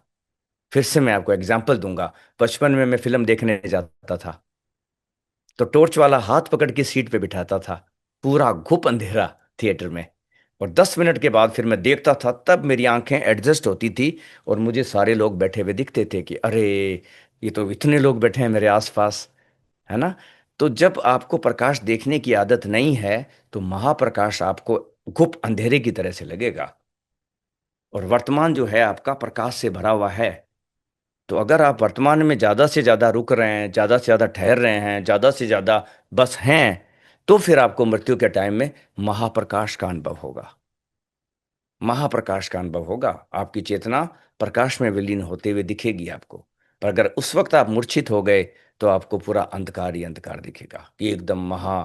फिर से मैं आपको एग्जाम्पल दूंगा। बचपन में मैं फिल्म देखने जाता था, तो टॉर्च वाला हाथ पकड़ के सीट पे बिठाता था, पूरा घुप अंधेरा थिएटर में। और 10 मिनट के बाद फिर मैं देखता था, तब मेरी आंखें एडजस्ट होती थी और मुझे सारे लोग बैठे हुए दिखते थे कि अरे, ये तो इतने लोग बैठे हैं मेरे आसपास, है ना। तो जब आपको प्रकाश देखने की आदत नहीं है, तो महाप्रकाश आपको गुप्त अंधेरे की तरह से लगेगा। और वर्तमान जो है आपका प्रकाश से भरा हुआ है। तो अगर आप वर्तमान में ज्यादा से ज्यादा रुक रहे हैं, ज्यादा से ज्यादा ठहर रहे हैं, ज्यादा से ज्यादा बस हैं, तो फिर आपको मृत्यु के टाइम में महाप्रकाश का अनुभव होगा। महाप्रकाश का अनुभव होगा। आपकी चेतना प्रकाश में विलीन होते हुए दिखेगी आपको। पर अगर उस वक्त आप मूर्छित हो गए, तो आपको पूरा अंधकार ही अंधकार दिखेगा कि एकदम महा,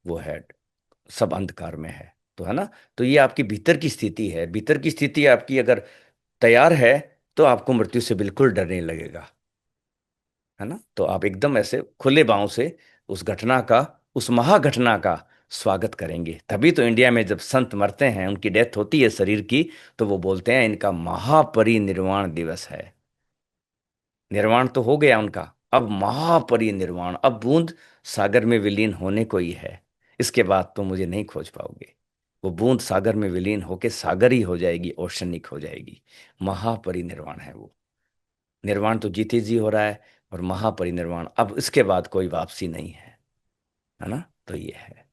वो है, सब अंधकार में है। तो है ना। तो ये आपकी भीतर की स्थिति है। भीतर की स्थिति आपकी अगर तैयार है, तो आपको मृत्यु से बिल्कुल डर नहीं लगेगा, है ना। तो आप एकदम ऐसे खुले बाहों से उस घटना का, उस महाघटना का स्वागत करेंगे। तभी तो इंडिया में जब संत मरते हैं, उनकी डेथ होती है शरीर की, तो वो बोलते हैं इनका महापरिनिर्वाण दिवस है। निर्वाण तो हो गया उनका, अब महापरिनिर्वाण, अब बूंद सागर में विलीन होने को ही है। इसके बाद तो मुझे नहीं खोज पाओगे। वो बूंद सागर में विलीन होके सागर ही हो जाएगी, ओशनिक हो जाएगी। महापरिनिर्वाण है वो। निर्वाण तो जीते जी हो रहा है, और महापरिनिर्वाण, अब इसके बाद कोई वापसी नहीं है ना। तो ये है।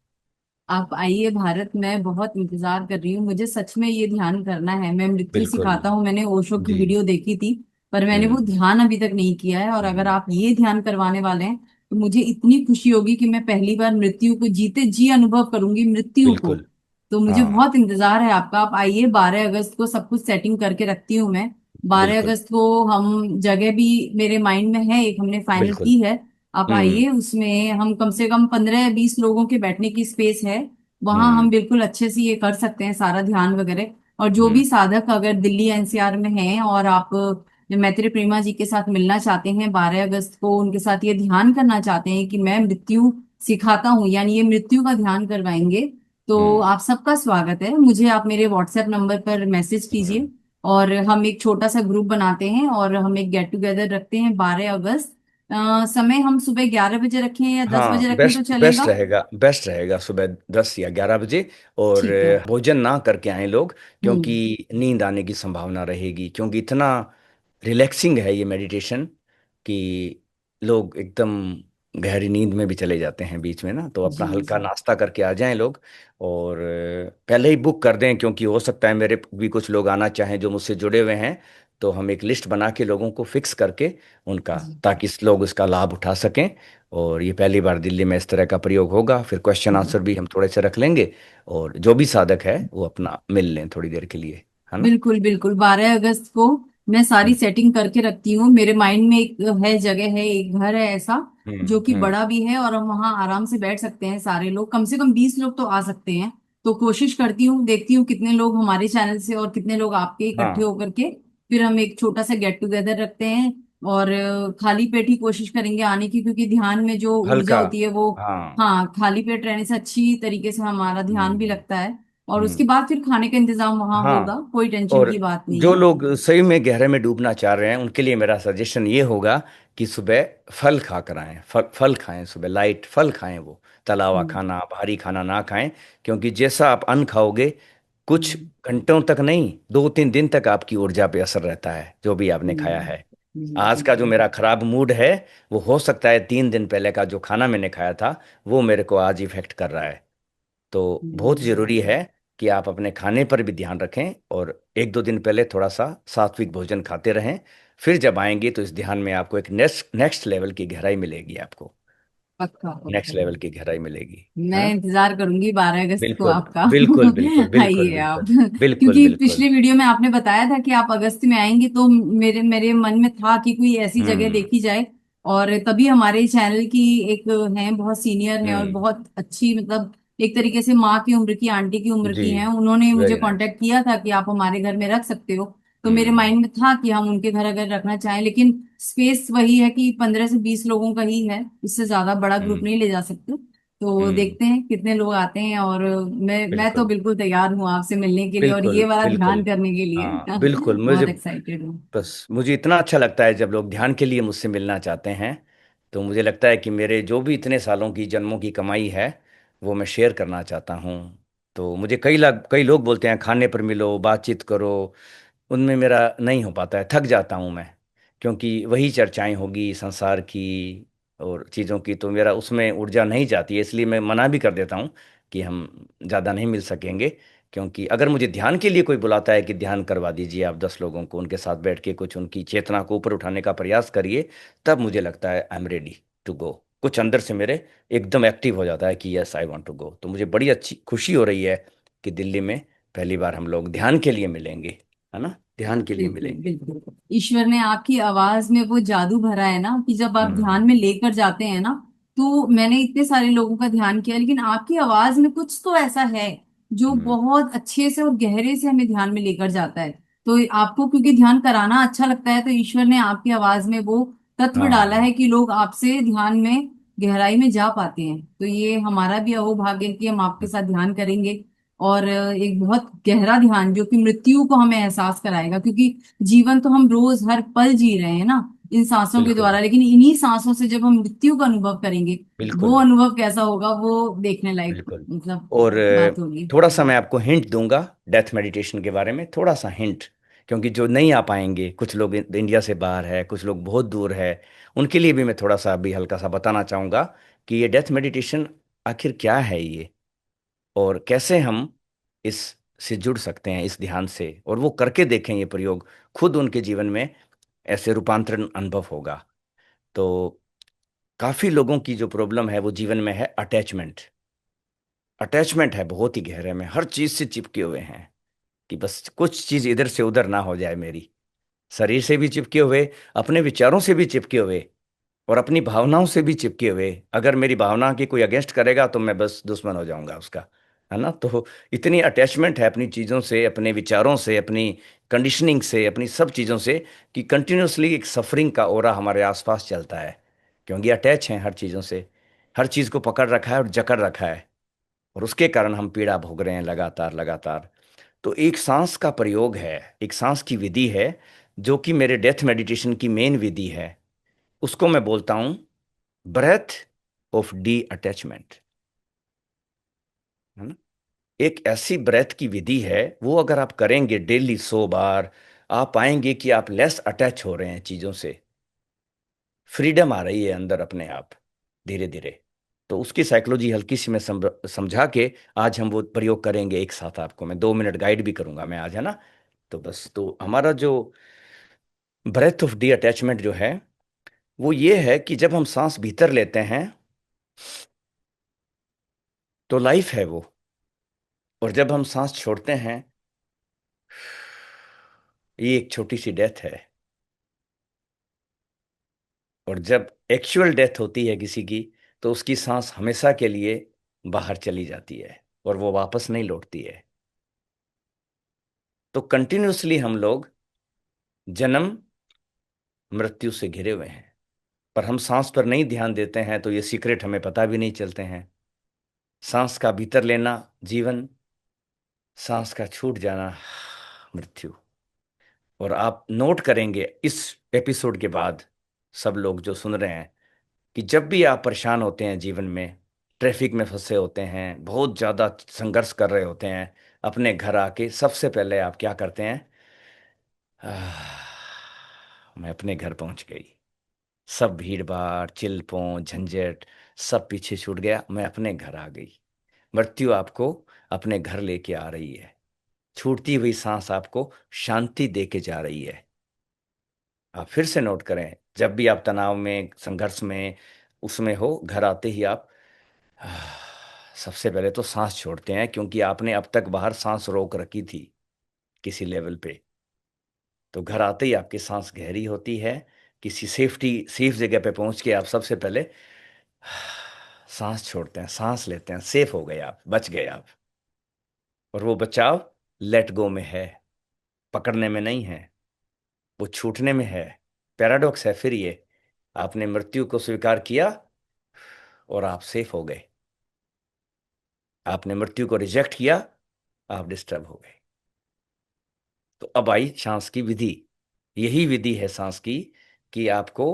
आप आइए भारत, मैं बहुत इंतजार कर रही हूँ। मुझे सच में ये ध्यान करना है। मैं मृत्यु बिल्कुल। सिखाता हूँ, मैंने ओशो की जी। वीडियो देखी थी, पर मैंने वो हम्म। ध्यान अभी तक नहीं किया है। और अगर हम्म। आप ये ध्यान करवाने वाले हैं, तो मुझे इतनी खुशी होगी कि मैं पहली बार मृत्यु को जीते जी अनुभव करूंगी, मृत्यु को। बिल्कुल। तो मुझे हाँ। बहुत इंतजार है आपका। आप आइए, 12 अगस्त को सब कुछ सेटिंग करके रखती हूँ मैं। बारह बिल्कुल। अगस्त को हम जगह भी मेरे माइंड में है, एक हमने फाइनल बिल्कुल। की है। आप हम्म। आइए, उसमें हम कम से कम 15-20 लोगों के बैठने की स्पेस है। वहां हम हम्म। बिल्कुल अच्छे से ये कर सकते हैं, सारा ध्यान वगैरह। और जो हम्म। भी साधक अगर दिल्ली एनसीआर में हैं और आप जो मैत्रेय प्रेमा जी के साथ मिलना चाहते हैं 12 अगस्त को, उनके साथ ये ध्यान करना चाहते हैं कि मैं मृत्यु सिखाता हूँ, यानी ये मृत्यु का ध्यान करवाएंगे, तो हम्म। आप सबका स्वागत है। मुझे आप मेरे व्हाट्सएप नंबर पर मैसेज कीजिए, हम्म। और हम एक छोटा सा ग्रुप बनाते हैं और हम एक गेट टुगेदर रखते हैं 12 अगस्त। समय हम सुबह 11 बजे रखें या 10 बजे हाँ, रखें तो बेस्ट बेस्ट चलेगा? रहेगा, बेस्ट रहेगा सुबह 10 या 11 बजे। और ठीक है। भोजन ना करके आए लोग, हम्म। क्योंकि नींद आने की संभावना रहेगी। क्योंकि इतना रिलैक्सिंग है ये मेडिटेशन कि लोग एकदम गहरी नींद में भी चले जाते हैं बीच में ना। तो अपना जी हल्का जी। नाश्ता करके आ जाएं लोग। और पहले ही बुक कर दें, क्योंकि हो सकता है मेरे भी कुछ लोग आना चाहें जो मुझसे जुड़े हुए हैं। तो हम एक लिस्ट बना के लोगों को फिक्स करके उनका, जी ताकि लोग इसका लाभ उठा सकें। और ये पहली बार दिल्ली में इस तरह का प्रयोग होगा। फिर क्वेश्चन जी। आंसर भी हम थोड़े से रख लेंगे। और जो भी साधक है वो अपना मिल लें थोड़ी देर के लिए, है ना। बिल्कुल बिल्कुल, 12 अगस्त को मैं सारी हम्म। सेटिंग करके रखती हूँ। मेरे माइंड में एक है, जगह है, एक घर है ऐसा, जो कि हम्म। बड़ा भी है, और हम वहाँ आराम से बैठ सकते हैं सारे लोग। कम से कम 20 लोग तो आ सकते हैं। तो कोशिश करती हूँ, देखती हूँ कितने लोग हमारे चैनल से और कितने लोग आपके इकट्ठे हाँ, होकर के फिर हम एक छोटा सा गेट टुगेदर रखते हैं। और खाली पेट ही कोशिश करेंगे आने की, क्योंकि ध्यान में जो ऊर्जा हल्का। होती है वो, हाँ। हाँ, खाली पेट रहने से अच्छी तरीके से हमारा ध्यान भी हम्म। लगता है। और उसके हम्म। बाद फिर खाने का इंतजाम वहां होगा, हाँ। कोई टेंशन और की बात नहीं जो है। लोग सही में गहरे में डूबना चाह रहे हैं, उनके लिए मेरा सजेशन ये होगा कि सुबह फल खा कर आएं। फल फल खाएं, सुबह लाइट फल खाएं। वो तला हुआ हम्म। खाना, भारी खाना ना खाएं। क्योंकि जैसा आप अन्न खाओगे, कुछ हम्म। घंटों तक नहीं, 2-3 दिन तक आपकी ऊर्जा पे असर रहता है जो भी आपने खाया हम्म। है। आज का जो बिल्कुल। मेरा खराब मूड है, वो हो सकता है 3 दिन पहले का जो खाना मैंने खाया था, वो मेरे को आज इफेक्ट कर रहा है। तो बहुत जरूरी हम्म। है कि आप अपने खाने पर भी ध्यान रखें, और 1-2 दिन पहले थोड़ा सा सात्विक भोजन खाते रहें। फिर जब आएंगे तो इस ध्यान में आपको एक नेक्स्ट नेक्स्ट लेवल की गहराई मिलेगी आपको। पक्का पक्का। नेक्स्ट लेवल की गहराई मिलेगी, है मैं ना। इंतजार करूंगी 12 अगस्त को बिल्कुल आपका। बिल्कुल बिल्कुल बिल्कुल आइए आप। बिल्कुल। बिल्कुल क्योंकि बिल्कुल। पिछली वीडियो में आपने बताया था कि आप अगस्त में आएंगे, तो मेरे मेरे मन में था कि कोई ऐसी जगह हम्म। देखी जाए। और तभी हमारे चैनल की एक है, बहुत सीनियर है और हम्म। बहुत अच्छी, मतलब एक तरीके से माँ की उम्र की, आंटी की उम्र जी। की हैं, उन्होंने मुझे वेरी नाइस। कांटेक्ट किया था कि आप हमारे घर में रख सकते हो। तो मेरे हम्म। माइंड में था कि हम उनके घर अगर रखना चाहें, लेकिन स्पेस वही है कि 15 से 20 लोगों का ही है, इससे ज्यादा बड़ा ग्रुप हम्म। नहीं ले जा सकते। तो हम्म। देखते हैं कितने लोग आते हैं। और मैं तो बिल्कुल बिल्कुल तैयार हूँ आपसे मिलने के लिए और बिल्कुल ये वाला ध्यान बिल्कुल। करने के लिए। हाँ बिल्कुल। मुझे बहुत एक्साइटेड हूँ। बस मुझे इतना अच्छा लगता है जब लोग ध्यान के लिए मुझसे मिलना चाहते हैं। तो मुझे लगता है कि मेरे जो भी इतने सालों की जन्मों की कमाई है, वो मैं शेयर करना चाहता हूँ तो मुझे कई लोग बोलते हैं खाने पर मिलो, बातचीत करो, उनमें मेरा नहीं हो पाता है, थक जाता हूँ मैं। क्योंकि वही चर्चाएं होगी संसार की और चीज़ों की, तो मेरा उसमें ऊर्जा नहीं जाती है, इसलिए मैं मना भी कर देता हूँ कि हम ज़्यादा नहीं मिल सकेंगे। क्योंकि अगर मुझे ध्यान के लिए कोई बुलाता है कि ध्यान करवा दीजिए आप 10 लोगों को, उनके साथ बैठ के कुछ उनकी चेतना को ऊपर उठाने का प्रयास करिए, तब मुझे लगता है I am ready to go. कुछ अंदर से मेरे एकदम एक्टिव हो जाता है कि yes I want to go. तो मुझे बड़ी अच्छी खुशी हो रही है कि दिल्ली में पहली बार हम लोग ध्यान के लिए मिलेंगे, है ना, ध्यान के लिए बिल्कुल मिलेंगे। बिल्कुल। ईश्वर ने आपकी आवाज में वो जादू भरा है ना कि जब आप हम्म। ध्यान में लेकर जाते हैं ना, तो मैंने इतने सारे लोगों का ध्यान किया, लेकिन आपकी आवाज में कुछ तो ऐसा है जो हम्म। बहुत अच्छे से और गहरे से हमें ध्यान में लेकर जाता है। तो आपको क्योंकि ध्यान कराना अच्छा लगता है, तो ईश्वर ने आपकी आवाज में वो तत्व डाला हाँ है कि लोग आपसे ध्यान में गहराई में जा पाते हैं। तो ये हमारा भी अहोभाग्य है कि हम आपके साथ ध्यान करेंगे। और एक बहुत गहरा ध्यान जो कि मृत्यु को हमें एहसास कराएगा, क्योंकि जीवन तो हम रोज हर पल जी रहे हैं ना इन सांसों के बिल्कुल द्वारा, लेकिन इन्हीं सांसों से जब हम मृत्यु का अनुभव करेंगे, वो बिल्कुल अनुभव कैसा होगा वो देखने लायक बिल्कुल। मतलब और बात होगी। थोड़ा सा मैं आपको हिंट दूंगा डेथ मेडिटेशन के बारे में, थोड़ा सा हिंट। क्योंकि जो नहीं आ पाएंगे, कुछ लोग इंडिया से बाहर है, कुछ लोग बहुत दूर है, उनके लिए भी मैं थोड़ा सा अभी हल्का सा बताना चाहूंगा कि ये डेथ मेडिटेशन आखिर क्या है ये, और कैसे हम इस से जुड़ सकते हैं इस ध्यान से, और वो करके देखें ये प्रयोग, खुद उनके जीवन में ऐसे रूपांतरण अनुभव होगा। तो काफी लोगों की जो प्रॉब्लम है वो जीवन में है अटैचमेंट। अटैचमेंट है बहुत ही गहरे में, हर चीज से चिपके हुए हैं कि बस कुछ चीज इधर से उधर ना हो जाए मेरी। शरीर से भी चिपके हुए, अपने विचारों से भी चिपके हुए, और अपनी भावनाओं से भी चिपके हुए। अगर मेरी भावना की कोई अगेंस्ट करेगा तो मैं बस दुश्मन हो जाऊंगा उसका, है ना। तो इतनी अटैचमेंट है अपनी चीज़ों से, अपने विचारों से, अपनी कंडीशनिंग से, अपनी सब चीज़ों से, कि कंटिन्यूअसली एक सफरिंग का ओरा हमारे आसपास चलता है। क्योंकि अटैच हैं हर चीज़ों से, हर चीज़ को पकड़ रखा है और जकड़ रखा है, और उसके कारण हम पीड़ा भोग रहे हैं लगातार लगातार। तो एक सांस का प्रयोग है, एक सांस की विधि है, जो कि मेरे डेथ मेडिटेशन की मेन विधि है। उसको मैं बोलता हूं ब्रेथ ऑफ डी अटैचमेंट, है ना। एक ऐसी ब्रेथ की विधि है, वो अगर आप करेंगे डेली 100 बार, आप पाएंगे कि आप लेस अटैच हो रहे हैं चीजों से। फ्रीडम आ रही है अंदर अपने आप, धीरे धीरे। तो उसकी साइकोलॉजी हल्की सी मैं समझा के आज हम वो प्रयोग करेंगे एक साथ। आपको मैं 2 मिनट गाइड भी करूंगा मैं आज, है ना। तो बस, तो हमारा जो ब्रेथ ऑफ डी अटैचमेंट जो है, वो ये है कि जब हम सांस भीतर लेते हैं तो लाइफ है वो, और जब हम सांस छोड़ते हैं, ये एक छोटी सी डेथ है। और जब एक्चुअल डेथ होती है किसी की, तो उसकी सांस हमेशा के लिए बाहर चली जाती है और वो वापस नहीं लौटती है। तो कंटिन्यूअसली हम लोग जन्म मृत्यु से घिरे हुए हैं, पर हम सांस पर नहीं ध्यान देते हैं, तो ये सीक्रेट हमें पता भी नहीं चलते हैं। सांस का भीतर लेना जीवन, सांस का छूट जाना मृत्यु। और आप नोट करेंगे इस एपिसोड के बाद, सब लोग जो सुन रहे हैं, कि जब भी आप परेशान होते हैं जीवन में, ट्रैफिक में फंसे होते हैं, बहुत ज़्यादा संघर्ष कर रहे होते हैं, अपने घर आके सबसे पहले आप क्या करते हैं? मैं अपने घर पहुंच गई, सब भीड़ भाड़ चिलपों झंझट सब पीछे छूट गया, मैं अपने घर आ गई। मृत्यु आपको अपने घर लेके आ रही है, छूटती हुई सांस आपको शांति दे के जा रही है। आप फिर से नोट करें, जब भी आप तनाव में, संघर्ष में, उसमें हो, घर आते ही आप सबसे पहले तो सांस छोड़ते हैं, क्योंकि आपने अब तक बाहर सांस रोक रखी थी किसी लेवल पे। तो घर आते ही आपकी सांस गहरी होती है, किसी सेफ जगह पे पहुंच के आप सबसे पहले सांस छोड़ते हैं, सांस लेते हैं, सेफ हो गए आप, बच गए आप। और वो बचाव लेट गो में है, पकड़ने में नहीं है, वो छूटने में है। पैराडॉक्स है फिर ये, आपने मृत्यु को स्वीकार किया और आप सेफ हो गए। आपने मृत्यु को रिजेक्ट किया, आप डिस्टर्ब हो गए। तो अब आई सांस की विधि। यही विधि है सांस की, कि आपको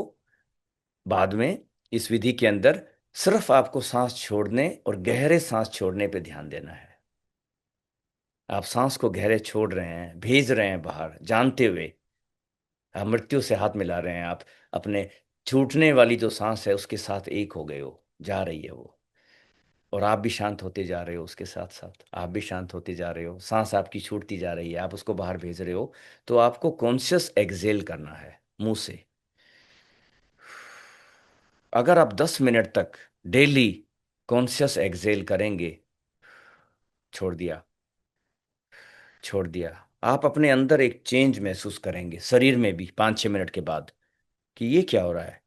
बाद में इस विधि के अंदर सिर्फ आपको सांस छोड़ने और गहरे सांस छोड़ने पे ध्यान देना है। आप सांस को गहरे छोड़ रहे हैं, भेज रहे हैं बाहर, जानते हुए आप मृत्यु से हाथ मिला रहे हैं। आप अपने छूटने वाली जो सांस है उसके साथ एक हो गए हो, जा रही है वो। और आप भी शांत होते जा रहे हो, उसके साथ साथ आप भी शांत होते जा रहे हो, सांस आपकी छूटती जा रही है, आप उसको बाहर भेज रहे हो। तो आपको कॉन्शियस एक्सेल करना है मुंह से। अगर आप 10 मिनट तक डेली कॉन्शियस एक्सेल करेंगे, छोड़ दिया, छोड़ दिया, आप अपने अंदर एक चेंज महसूस करेंगे, शरीर में भी 5-6 मिनट के बाद, कि ये क्या हो रहा है।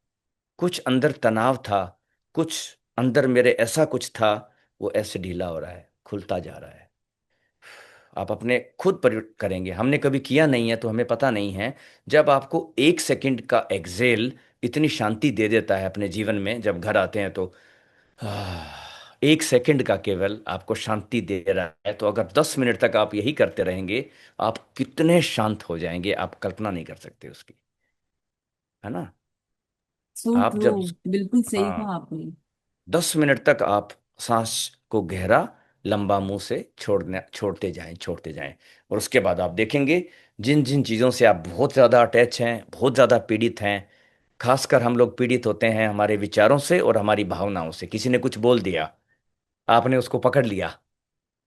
कुछ अंदर तनाव था, कुछ अंदर मेरे ऐसा कुछ था, वो ऐसे ढीला हो रहा है, खुलता जा रहा है। आप अपने खुद प्रयोग करेंगे, हमने कभी किया नहीं है तो हमें पता नहीं है। जब आपको 1 सेकंड का एक्सेल इतनी शांति दे देता है अपने जीवन में, जब घर आते हैं तो 1 सेकंड का केवल आपको शांति दे रहा है, तो अगर 10 मिनट तक आप यही करते रहेंगे, आप कितने शांत हो जाएंगे, आप कल्पना नहीं कर सकते उसकी, है ना। सो आप ट्रू। जब, बिल्कुल सही हाँ, कहा आपने। 10 मिनट तक आप सांस को गहरा लंबा मुंह से छोड़ने छोड़ते जाएं, छोड़ते जाएं। और उसके बाद आप देखेंगे, जिन जिन चीज़ों से आप बहुत ज़्यादा अटैच हैं, बहुत ज़्यादा पीड़ित हैं, खासकर हम लोग पीड़ित होते हैं हमारे विचारों से और हमारी भावनाओं से। किसी ने कुछ बोल दिया, आपने उसको पकड़ लिया,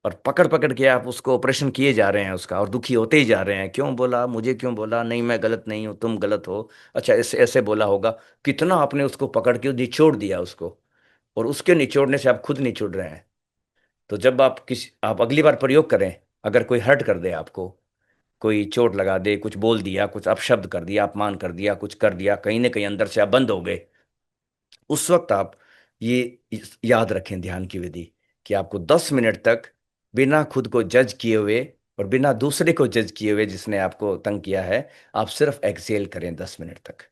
और पकड़ पकड़ के आप उसको ऑपरेशन किए जा रहे हैं उसका, और दुखी होते ही जा रहे हैं, क्यों बोला, मुझे क्यों बोला, नहीं मैं गलत नहीं हूं, तुम गलत हो, अच्छा ऐसे ऐसे बोला होगा। कितना आपने उसको पकड़ के निचोड़ दिया उसको, और उसके निचोड़ने से आप खुद निचोड़ रहे हैं। तो जब आप अगली बार प्रयोग करें, अगर कोई हर्ट कर दे आपको, कोई चोट लगा दे, कुछ बोल दिया, कुछ अपशब्द कर दिया, अपमान कर दिया, कुछ कर दिया, कहीं ना कहीं अंदर से आप बंद हो गए, उस वक्त आप ये याद रखें, ध्यान की विधि, कि आपको 10 मिनट तक बिना खुद को जज किए हुए और बिना दूसरे को जज किए हुए जिसने आपको तंग किया है, आप सिर्फ एक्सेल करें 10 मिनट तक।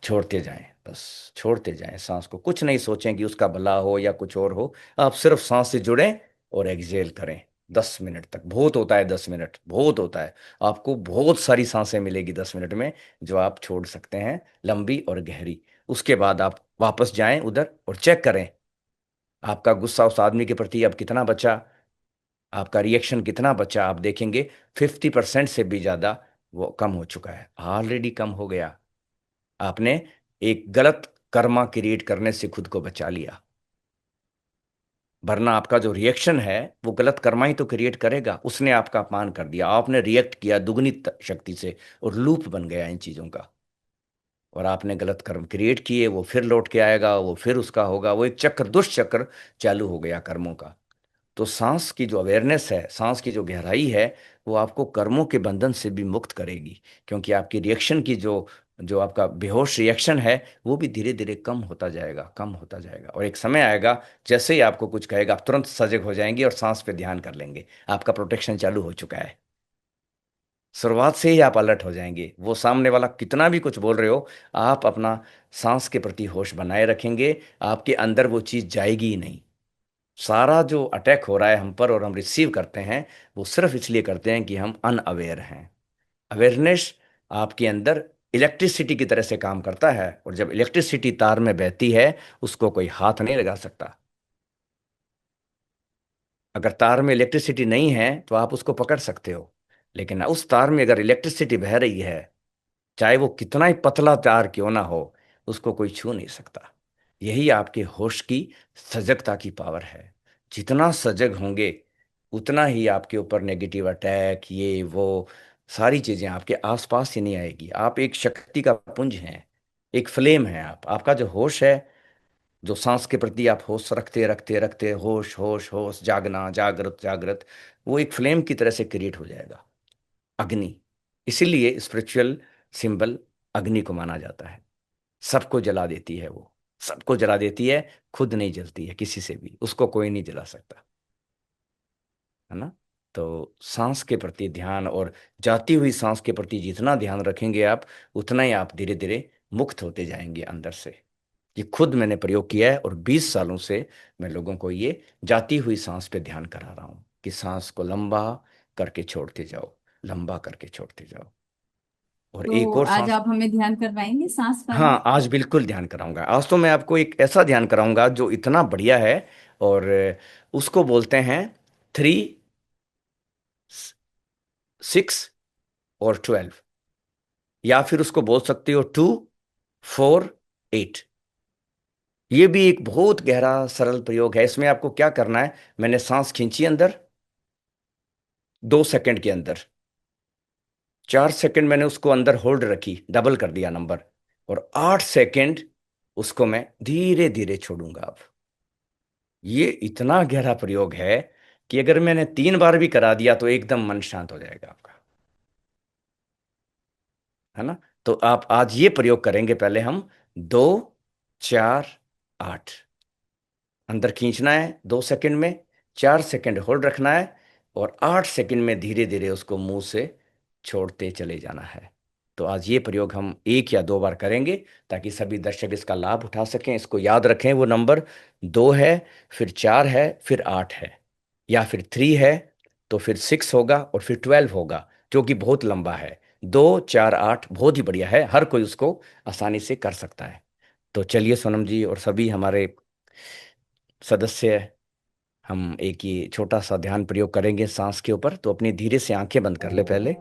छोड़ते जाएं, बस छोड़ते जाएं सांस को, कुछ नहीं सोचें कि उसका भला हो या कुछ और हो। आप सिर्फ सांस से जुड़ें और एक्सेल करें 10 मिनट तक। बहुत होता है 10 मिनट, बहुत होता है। आपको बहुत सारी सांसें मिलेगी 10 मिनट में, जो आप छोड़ सकते हैं, लंबी और गहरी। उसके बाद आप वापस जाएं उधर और चेक करें, आपका गुस्सा उस आदमी के प्रति अब कितना बचा, आपका रिएक्शन कितना बचा। आप देखेंगे 50% से भी ज्यादा वो कम हो चुका है, ऑलरेडी कम हो गया। आपने एक गलत कर्मा क्रिएट करने से खुद को बचा लिया। वरना आपका जो रिएक्शन है वो गलत कर्मा ही तो क्रिएट करेगा। उसने आपका अपमान कर दिया, आपने रिएक्ट किया दुगनी शक्ति से, और लूप बन गया इन चीजों का। और आपने गलत कर्म क्रिएट किए, वो फिर लौट के आएगा, वो फिर उसका होगा, वो एक चक्र, दुष्चक्र चालू हो गया कर्मों का। तो सांस की जो अवेयरनेस है, सांस की जो गहराई है, वो आपको कर्मों के बंधन से भी मुक्त करेगी। क्योंकि आपकी रिएक्शन की जो जो आपका बेहोश रिएक्शन है, वो भी धीरे धीरे कम होता जाएगा, कम होता जाएगा। और एक समय आएगा, जैसे ही आपको कुछ कहेगा, आप तुरंत सजग हो जाएंगे और सांस पे ध्यान कर लेंगे। आपका प्रोटेक्शन चालू हो चुका है। शुरुआत से ही आप अलर्ट हो जाएंगे, वो सामने वाला कितना भी कुछ बोल रहे हो, आप अपना सांस के प्रति होश बनाए रखेंगे, आपके अंदर वो चीज जाएगी ही नहीं। सारा जो अटैक हो रहा है हम पर और हम रिसीव करते हैं, वो सिर्फ इसलिए करते हैं कि हम अनअवेयर हैं। अवेयरनेस आपके अंदर इलेक्ट्रिसिटी की तरह से काम करता है, और जब इलेक्ट्रिसिटी तार में बहती है, उसको कोई हाथ नहीं लगा सकता। अगर तार में इलेक्ट्रिसिटी नहीं है तो आप उसको पकड़ सकते हो, लेकिन उस तार में अगर इलेक्ट्रिसिटी बह रही है, चाहे वो कितना ही पतला तार क्यों ना हो, उसको कोई छू नहीं सकता। यही आपके होश की सजगता की पावर है। जितना सजग होंगे, उतना ही आपके ऊपर नेगेटिव अटैक, ये वो सारी चीजें आपके आसपास ही नहीं आएगी। आप एक शक्ति का पुंज हैं, एक फ्लेम है। आप, आपका जो होश है, जो सांस के प्रति आप होश रखते रखते रखते, होश होश होश, जागना, जागृत जागृत, वो एक फ्लेम की तरह से क्रिएट हो जाएगा, अग्नि। इसीलिए स्पिरिचुअल सिंबल अग्नि को माना जाता है। सबको जला देती है वो, सबको जला देती है, खुद नहीं जलती है किसी से भी, उसको कोई नहीं जला सकता, है ना। तो सांस के प्रति ध्यान, और जाती हुई सांस के प्रति जितना ध्यान रखेंगे आप, उतना ही आप धीरे धीरे मुक्त होते जाएंगे अंदर से। ये खुद मैंने प्रयोग किया है, और 20 सालों से मैं लोगों को ये जाती हुई सांस पे ध्यान करा रहा हूँ, कि सांस को लंबा करके छोड़ते जाओ, लंबा करके छोड़ते जाओ। और एक तो और आज सांस, आप हमें ध्यान करवाएंगे सांस वाला? हाँ आज बिल्कुल ध्यान कराऊंगा। आज तो मैं आपको एक ऐसा ध्यान कराऊंगा जो इतना बढ़िया है, और उसको बोलते हैं 3, 6 और 12, या फिर उसको बोल सकते हो 2, 4, 8। ये भी एक बहुत गहरा सरल प्रयोग है। इसमें आपको क्या करना है, मैंने सांस खींची अंदर 2 सेकंड के अंदर, 4 सेकंड मैंने उसको अंदर होल्ड रखी, डबल कर दिया नंबर, और 8 सेकंड उसको मैं धीरे धीरे छोड़ूंगा। अब ये इतना गहरा प्रयोग है कि अगर मैंने 3 बार भी करा दिया तो एकदम मन शांत हो जाएगा आपका, है ना। तो आप आज ये प्रयोग करेंगे। पहले हम 2, 4, 8 अंदर खींचना है 2 सेकंड में, 4 सेकंड होल्ड रखना है, और 8 सेकंड में धीरे धीरे उसको मुंह से छोड़ते चले जाना है। तो आज ये प्रयोग हम 1 या 2 बार करेंगे ताकि सभी दर्शक इसका लाभ उठा सकें। इसको याद रखें, वो नंबर 2 है, फिर 4 है, फिर 8 है, या फिर 3 है, तो फिर 6 होगा, और फिर 12 होगा, जो कि बहुत लंबा है। 2, 4, 8 बहुत ही बढ़िया है, हर कोई उसको आसानी से कर सकता है। तो चलिए सोनम जी और सभी हमारे सदस्य, हम एक ये छोटा सा ध्यान प्रयोग करेंगे सांस के ऊपर। तो अपनी धीरे से आंखें बंद कर ले पहले,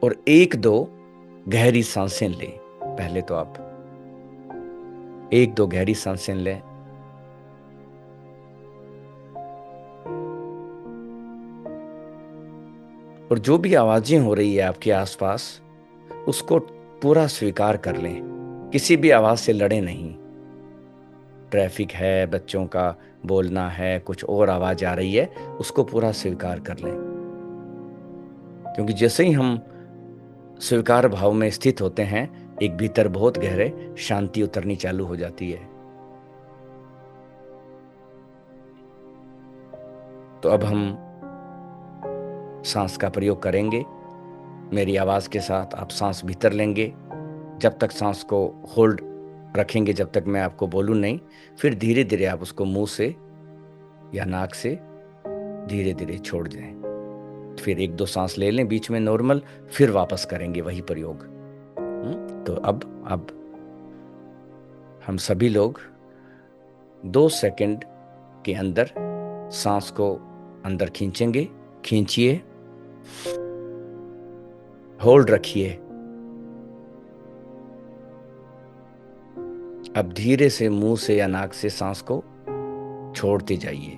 और 1, 2 गहरी सांसें लें। पहले तो आप 1, 2 गहरी सांसें लें, और जो भी आवाजें हो रही है आपके आसपास उसको पूरा स्वीकार कर लें। किसी भी आवाज से लड़े नहीं। ट्रैफिक है, बच्चों का बोलना है, कुछ और आवाज आ रही है, उसको पूरा स्वीकार कर लें। क्योंकि जैसे ही हम स्वीकार भाव में स्थित होते हैं, एक भीतर बहुत गहरे शांति उतरनी चालू हो जाती है। तो अब हम सांस का प्रयोग करेंगे। मेरी आवाज के साथ आप सांस भीतर लेंगे, जब तक सांस को होल्ड रखेंगे, जब तक मैं आपको बोलूं नहीं। फिर धीरे धीरे आप उसको मुंह से या नाक से धीरे धीरे छोड़ दें। फिर 1, 2 सांस ले लें बीच में नॉर्मल, फिर वापस करेंगे वही प्रयोग। तो अब हम सभी लोग 2 सेकंड के अंदर सांस को अंदर खींचेंगे। खींचिए, होल्ड रखिए, अब धीरे से मुंह से या नाक से सांस को छोड़ते जाइए।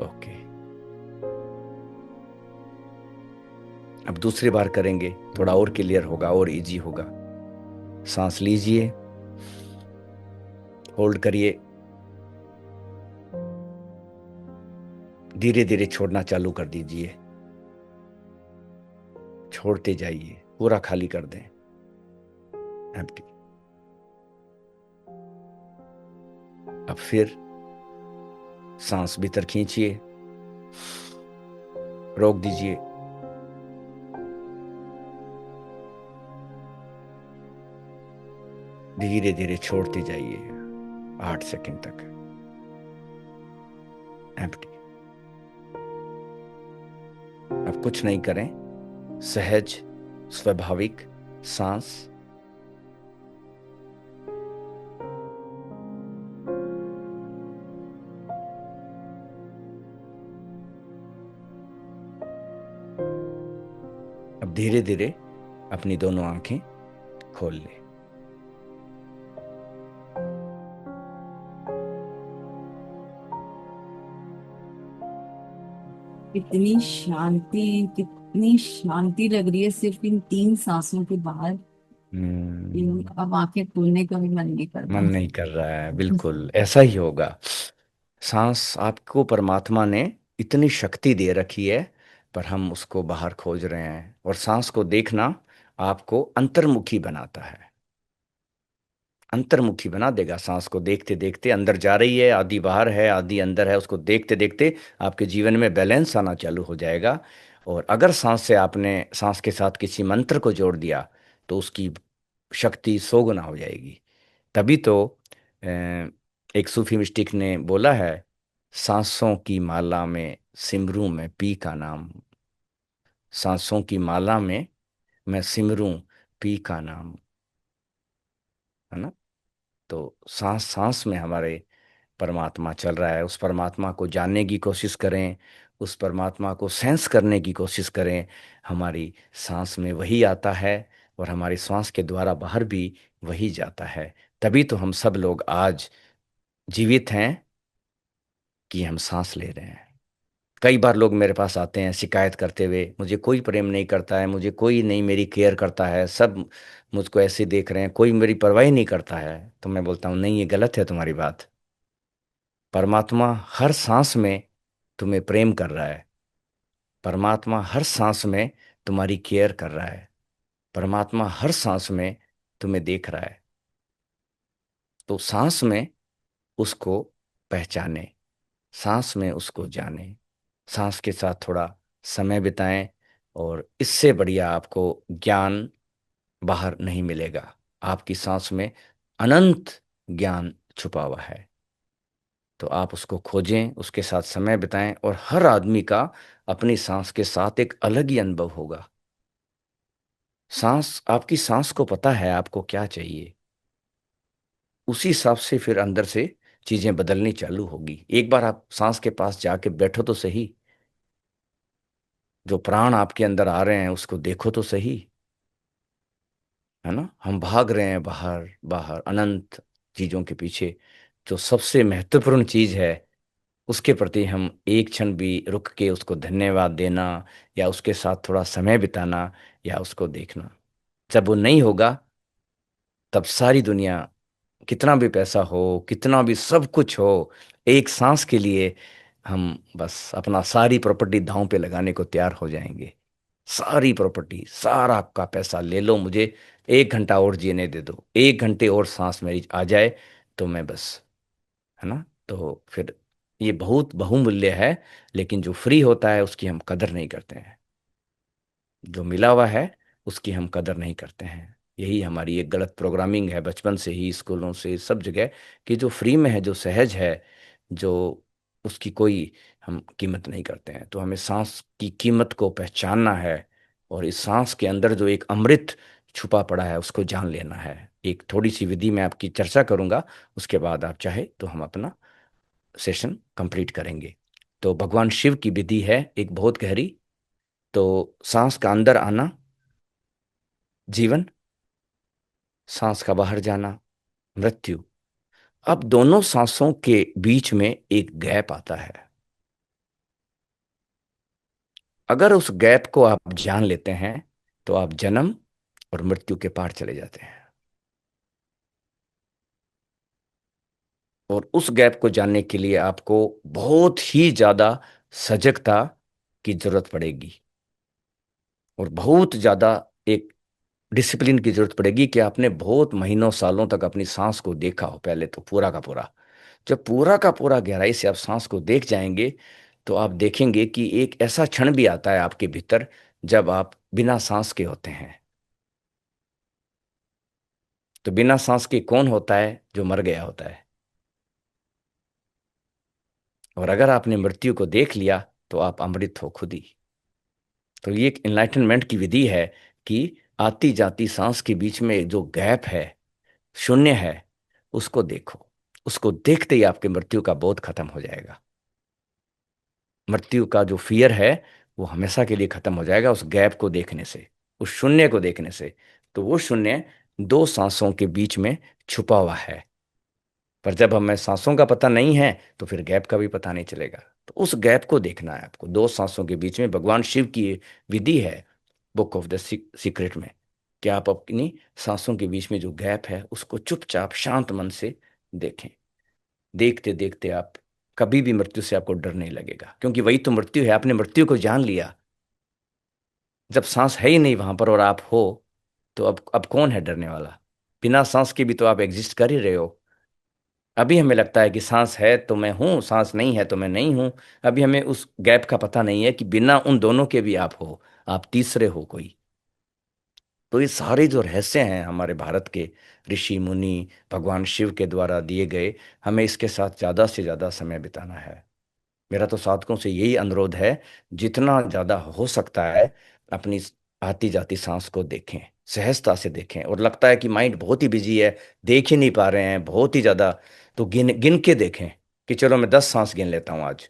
ओके, अब दूसरी बार करेंगे, थोड़ा और क्लियर होगा और इजी होगा। सांस लीजिए, होल्ड करिए, धीरे धीरे छोड़ना चालू कर दीजिए। छोड़ते जाइए, पूरा खाली कर दें, एम्प्टी। अब फिर सांस भीतर खींचिए, रोक दीजिए, धीरे धीरे छोड़ते जाइए 8 सेकंड तक, एम्प्टी। अब कुछ नहीं करें, सहज स्वाभाविक सांस। अब धीरे धीरे अपनी दोनों आंखें खोल लें। कितनी शांति लग रही है सिर्फ इन 3 सांसों के बाद। अब आंखें खोलने का भी मन नहीं मन करता। नहीं कर रहा है, बिल्कुल ऐसा ही होगा। सांस आपको परमात्मा ने इतनी शक्ति दे रखी है, पर हम उसको बाहर खोज रहे हैं। और सांस को देखना आपको अंतर्मुखी बनाता है, अंतर्मुखी बना देगा। सांस को देखते देखते अंदर जा रही है, आधी बाहर है, आधी अंदर है, उसको देखते देखते आपके जीवन में बैलेंस आना चालू हो जाएगा। और अगर सांस से आपने सांस के साथ किसी मंत्र को जोड़ दिया तो उसकी शक्ति 100 गुना हो जाएगी। तभी तो अ, एक सूफी मिस्टिक ने बोला है, सांसों की माला में सिमरूं मैं पी का नाम। सांसों की माला में मैं सिमरूं पी का नाम, है ना। तो सांस सांस में हमारे परमात्मा चल रहा है। उस परमात्मा को जानने की कोशिश करें, उस परमात्मा को सेंस करने की कोशिश करें। हमारी सांस में वही आता है और हमारी सांस के द्वारा बाहर भी वही जाता है। तभी तो हम सब लोग आज जीवित हैं कि हम सांस ले रहे हैं। कई बार लोग मेरे पास आते हैं शिकायत करते हुए, मुझे कोई प्रेम नहीं करता है, मुझे कोई नहीं मेरी केयर करता है, सब मुझको ऐसे देख रहे हैं, कोई मेरी परवाह ही नहीं करता है। तो मैं बोलता हूँ नहीं, ये गलत है तुम्हारी बात। परमात्मा हर सांस में तुम्हें प्रेम कर रहा है। परमात्मा हर सांस में तुम्हारी केयर कर रहा है। परमात्मा हर सांस में तुम्हें देख रहा है। तो सांस में उसको पहचाने, सांस में उसको जाने, सांस के साथ थोड़ा समय बिताएं। और इससे बढ़िया आपको ज्ञान बाहर नहीं मिलेगा। आपकी सांस में अनंत ज्ञान छुपा हुआ है। तो आप उसको खोजें, उसके साथ समय बिताएं, और हर आदमी का अपनी सांस के साथ एक अलग ही अनुभव होगा। सांस, आपकी सांस को पता है आपको क्या चाहिए, उसी हिसाब से फिर अंदर से चीजें बदलनी चालू होगी। एक बार आप सांस के पास जाके बैठो तो सही, जो प्राण आपके अंदर आ रहे हैं उसको देखो तो सही, है ना। हम भाग रहे हैं बाहर बाहर अनंत चीजों के पीछे। जो सबसे महत्वपूर्ण चीज है उसके प्रति हम एक क्षण भी रुक के उसको धन्यवाद देना, या उसके साथ थोड़ा समय बिताना, या उसको देखना, जब वो नहीं होगा तब सारी दुनिया, कितना भी पैसा हो, कितना भी सब कुछ हो, एक सांस के लिए हम बस अपना सारी प्रॉपर्टी दांव पे लगाने को तैयार हो जाएंगे। सारी प्रॉपर्टी, सारा आपका पैसा ले लो, मुझे 1 घंटा और जीने दे दो, 1 घंटे और सांस मेरी आ जाए तो मैं बस, है ना। तो फिर ये बहुत बहुमूल्य है। लेकिन जो फ्री होता है उसकी हम कदर नहीं करते हैं, जो मिला हुआ है उसकी हम कदर नहीं करते हैं। यही हमारी एक गलत प्रोग्रामिंग है बचपन से ही, स्कूलों से, सब जगह, कि जो फ्री में है, जो सहज है, जो उसकी कोई हम कीमत नहीं करते हैं। तो हमें सांस की कीमत को पहचानना है, और इस सांस के अंदर जो एक अमृत छुपा पड़ा है उसको जान लेना है। एक थोड़ी सी विधि मैं आपकी चर्चा करूंगा, उसके बाद आप चाहे तो हम अपना सेशन कंप्लीट करेंगे। तो भगवान शिव की विधि है एक बहुत गहरी। तो सांस का अंदर आना जीवन, सांस का बाहर जाना मृत्यु। अब दोनों सांसों के बीच में एक गैप आता है। अगर उस गैप को आप जान लेते हैं तो आप जन्म और मृत्यु के पार चले जाते हैं। और उस गैप को जानने के लिए आपको बहुत ही ज्यादा सजगता की जरूरत पड़ेगी, और बहुत ज्यादा एक डिसिप्लिन की जरूरत पड़ेगी, कि आपने बहुत महीनों सालों तक अपनी सांस को देखा हो पहले तो पूरा का पूरा। जब पूरा का पूरा गहराई से आप सांस को देख जाएंगे तो आप देखेंगे कि एक ऐसा क्षण भी आता है आपके भीतर जब आप बिना सांस के होते हैं। तो बिना सांस के कौन होता है? जो मर गया होता है। और अगर आपने मृत्यु को देख लिया तो आप अमृत हो खुद ही। तो ये एक एनलाइटनमेंट की विधि है कि आती जाती सांस के बीच में जो गैप है, शून्य है, उसको देखो। उसको देखते ही आपके मृत्यु का बोध खत्म हो जाएगा। मृत्यु का जो फियर है वो हमेशा के लिए खत्म हो जाएगा उस गैप को देखने से, उस शून्य को देखने से। तो वो शून्य दो सांसों के बीच में छुपा हुआ है। पर जब हमें सांसों का पता नहीं है तो फिर गैप का भी पता नहीं चलेगा। तो उस गैप को देखना है आपको, दो सांसों के बीच में। भगवान शिव की ये विधि है बुक ऑफ द सीक्रेट में, कि आप अपनी सांसों के बीच में जो गैप है उसको चुपचाप शांत मन से देखें। देखते देखते आप कभी भी मृत्यु से आपको डर नहीं लगेगा, क्योंकि वही तो मृत्यु है। आपने मृत्यु को जान लिया। जब सांस है ही नहीं वहां पर और आप हो, तो अब कौन है डरने वाला? बिना सांस के भी तो आप एग्जिस्ट कर ही रहे हो। अभी हमें लगता है कि सांस है तो मैं हूं, सांस नहीं है तो मैं नहीं हूं। अभी हमें उस गैप का पता नहीं है कि बिना उन दोनों के भी आप हो, आप तीसरे हो कोई। तो ये सारे जो रहस्य हैं हमारे भारत के ऋषि मुनि, भगवान शिव के द्वारा दिए गए, हमें इसके साथ ज्यादा से ज्यादा समय बिताना है। मेरा तो साधकों से यही अनुरोध है, जितना ज्यादा हो सकता है अपनी आती जाती सांस को देखें। सहजता से देखें। और लगता है कि माइंड बहुत ही बिजी है, देख ही नहीं पा रहे हैं बहुत ही ज्यादा, तो गिन गिन के देखें कि चलो मैं 10 सांस गिन लेता हूं आज।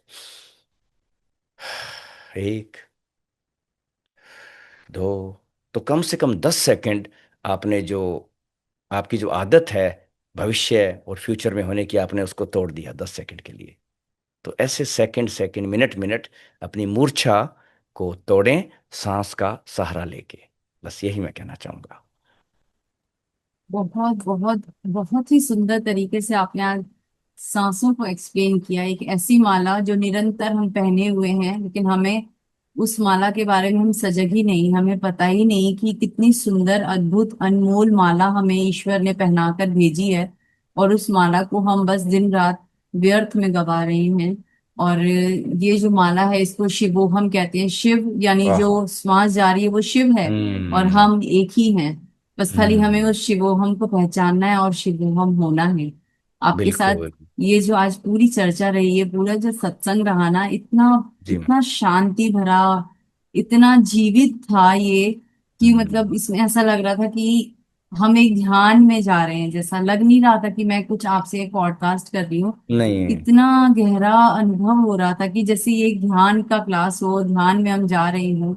एक, दो। तो कम से कम 10 सेकंड आपने जो, आपकी जो आदत है भविष्य और फ्यूचर में होने की, आपने उसको तोड़ दिया 10 सेकंड के लिए। तो ऐसे सेकंड सेकंड, मिनट मिनट अपनी मूर्छा को तोड़ें, सांस का सहारा लेके। बस यही मैं कहना चाहूंगा। बहुत बहुत बहुत ही सुंदर तरीके से आपने आज सांसों को एक्सप्लेन किया। एक ऐसी माला जो निरंतर हम पहने हुए हैं, लेकिन हमें उस माला के बारे में हम सजग ही नहीं, हमें पता ही नहीं कि कितनी सुंदर अद्भुत अनमोल माला हमें ईश्वर ने पहनाकर भेजी है। और उस माला को हम बस दिन रात व्यर्थ में गवा रहे हैं। और ये जो माला है इसको शिवोहम कहते हैं। शिव यानी वाह। जो श्वास जा रही है वो शिव है, और हम्म। हम एक ही हैं। बस खाली हमें हम्म। उस शिवोहम को पहचानना है और शिवोहम होना है। आपके साथ बिल्कुल। ये जो आज पूरी चर्चा रही है, पूरा जो सत्संग रहा ना, इतना जी मैम। इतना शांति भरा, इतना जीवित था ये, कि मतलब हम्म। इसमें ऐसा लग रहा था कि हम एक ध्यान में जा रहे हैं। जैसा लग नहीं रहा था कि मैं कुछ आपसे एक पॉडकास्ट कर रही हूँ। नहीं। इतना गहरा अनुभव हो रहा था कि जैसे ये एक ध्यान का क्लास हो, ध्यान में हम जा रहे हो।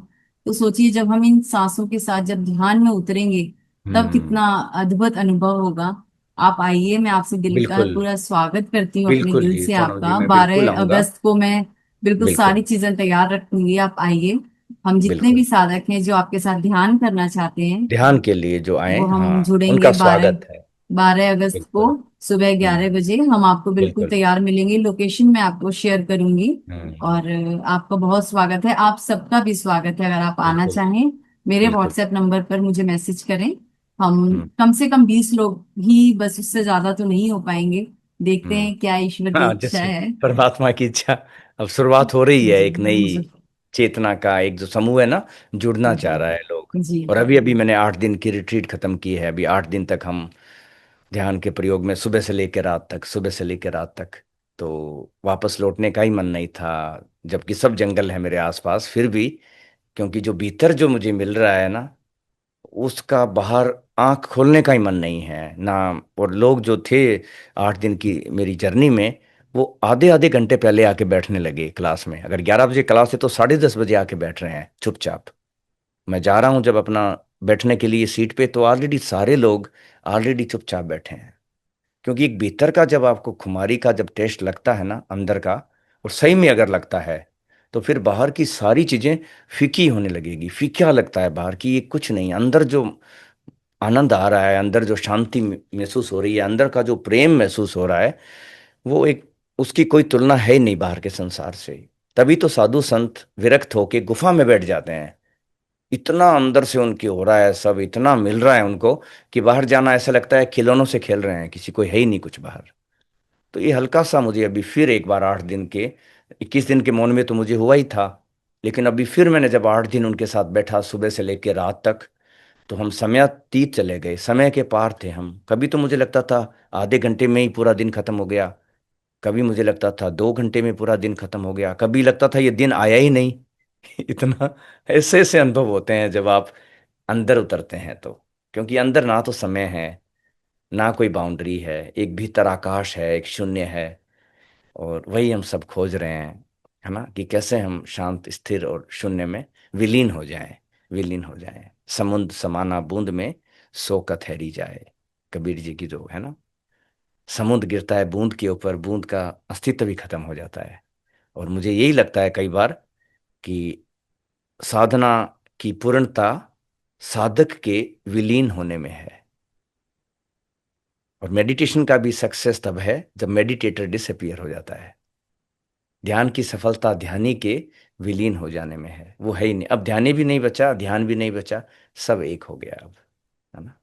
तो सोचिए जब हम इन सांसों के साथ जब ध्यान में उतरेंगे, तब हम्म। कितना अद्भुत अनुभव होगा। आप आइए, मैं आपसे दिल का बिल्कुल। पूरा स्वागत करती हूँ, अपने बिल्कुल दिल जी से सोनम जी, आपका। मैं बिल्कुल 12 आऊंगा। अगस्त को मैं बिल्कुल सारी बिल्कुल। चीजें तैयार रखूंगी, आप आइए। हम जितने भी बिल्कुल। साधक हैं जो आपके साथ ध्यान करना चाहते हैं, ध्यान के लिए जो आए, वो हम हाँ, जुड़ेंगे उनका बारह स्वागत है। 12 अगस्त को बिल्कुल। सुबह 11 बजे। हम आपको बिल्कुल बिल्कुल। तैयार मिलेंगे, लोकेशन मैं आपको शेयर करूंगी। हम्म। और आपका बहुत स्वागत है, आप सबका भी स्वागत है। अगर आप आना बिल्कुल। चाहें, मेरे बिल्कुल। व्हाट्सएप नंबर पर मुझे मैसेज करें। हम हम्म। कम से कम 20 लोग ही, बस उससे ज्यादा तो नहीं हो पाएंगे। देखते हम्म। हैं क्या ईश्वर की हाँ, इच्छा जैसे है। परमात्मा की इच्छा। अब शुरुआत हो रही है जी एक नई चेतना का, एक जो समूह है ना, जुड़ना चाह जी रहा है लोग। जी। और अभी अभी मैंने 8 दिन की रिट्रीट खत्म की है। अभी 8 दिन तक हम ध्यान के प्रयोग में, सुबह से लेकर रात तक, सुबह से लेकर रात तक। तो वापस लौटने का ही मन नहीं था, जबकि सब जंगल है मेरे आसपास फिर भी। क्योंकि जो भीतर जो मुझे मिल रहा है ना, उसका बाहर आंख खोलने का ही मन नहीं है ना। और लोग जो थे 8 दिन की मेरी जर्नी में, वो आधे आधे घंटे पहले आके बैठने लगे क्लास में। अगर 11 बजे क्लास है तो 10:30 बजे आके बैठ रहे हैं चुपचाप। मैं जा रहा हूँ जब अपना बैठने के लिए सीट पे, तो ऑलरेडी सारे लोग ऑलरेडी चुपचाप बैठे हैं। क्योंकि एक भीतर का जब आपको खुमारी का जब टेस्ट लगता है ना अंदर का, और सही में अगर लगता है, तो फिर बाहर की सारी चीजें फीकी होने लगेगी। फीका लगता है बाहर की, ये कुछ नहीं। अंदर जो आनंद आ रहा है, अंदर जो शांति महसूस हो रही है, अंदर का जो प्रेम महसूस हो रहा है, वो एक, उसकी कोई तुलना है ही नहीं बाहर के संसार से। तभी तो साधु संत विरक्त होके गुफा में बैठ जाते हैं। इतना अंदर से उनकी हो रहा है सब, इतना मिल रहा है उनको कि बाहर जाना ऐसा लगता है खिलौनों से खेल रहे हैं, किसी को है ही नहीं कुछ बाहर। तो ये हल्का सा मुझे अभी फिर एक बार 8 दिन के, 21 दिन के मौन में तो मुझे हुआ ही था। लेकिन अभी फिर मैंने जब 8 दिन उनके साथ बैठा सुबह से लेकर रात तक, तो हम समयातीत चले गए, समय के पार थे हम। कभी तो मुझे लगता था आधे घंटे में ही पूरा दिन खत्म हो गया, कभी मुझे लगता था 2 घंटे में पूरा दिन खत्म हो गया, कभी लगता था ये दिन आया ही नहीं। इतना ऐसे ऐसे अनुभव होते हैं जब आप अंदर उतरते हैं तो। क्योंकि अंदर ना तो समय है, ना कोई बाउंड्री है, एक भीतर आकाश है, एक शून्य है। और वही हम सब खोज रहे हैं, है ना, कि कैसे हम शांत स्थिर और शून्य में विलीन हो जाएं। विलीन हो जाएं, समुद्र समाना बूंद में सो ठहरी जाए। कबीर जी की जो है ना, समुद्र गिरता है बूंद के ऊपर, बूंद का अस्तित्व भी खत्म हो जाता है। और मुझे यही लगता है कई बार कि साधना की पूर्णता साधक के विलीन होने में है। और मेडिटेशन का भी सक्सेस तब है जब मेडिटेटर डिसअपियर हो जाता है। ध्यान की सफलता ध्यानी के विलीन हो जाने में है। वो है ही नहीं, अब ध्यानी भी नहीं बचा, ध्यान भी नहीं बचा, सब एक हो गया अब, है ना।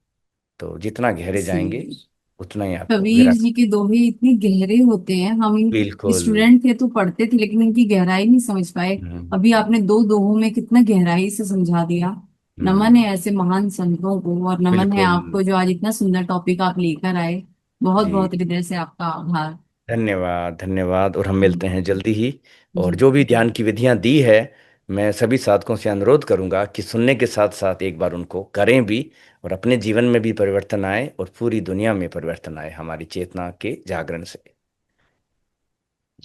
तो जितना गहरे जाएंगे जी। उतना ही आपको कबीर विरक्त। जी के दोहे इतने गहरे होते हैं, हम बिल्कुल। स्टूडेंट थे तो पढ़ते थे, लेकिन इनकी गहराई नहीं समझ पाए। हम्म। अभी आपने दो दोहों में कितना गहराई से समझा दिया। नमन हम्म। है ऐसे महान संतों को, और नमन है बिल्कुल आपको जो आज इतना सुंदर टॉपिक आप लेकर आए। बहुत जी। बहुत हृदय से आपका आभार। धन्यवाद, धन्यवाद। और हम हम्म, मिलते हैं जल्दी ही। और जी जो भी ध्यान की विधियां दी है, मैं सभी साधकों से अनुरोध करूंगा कि सुनने के साथ साथ एक बार उनको करें भी, और अपने जीवन में भी परिवर्तन आए और पूरी दुनिया में परिवर्तन आए हमारी चेतना के जागरण से।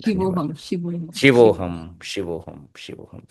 धन्यवाद। शिवोहम शिवोहम शिवोहम। शिवोहम शिवोहम शिवोहम।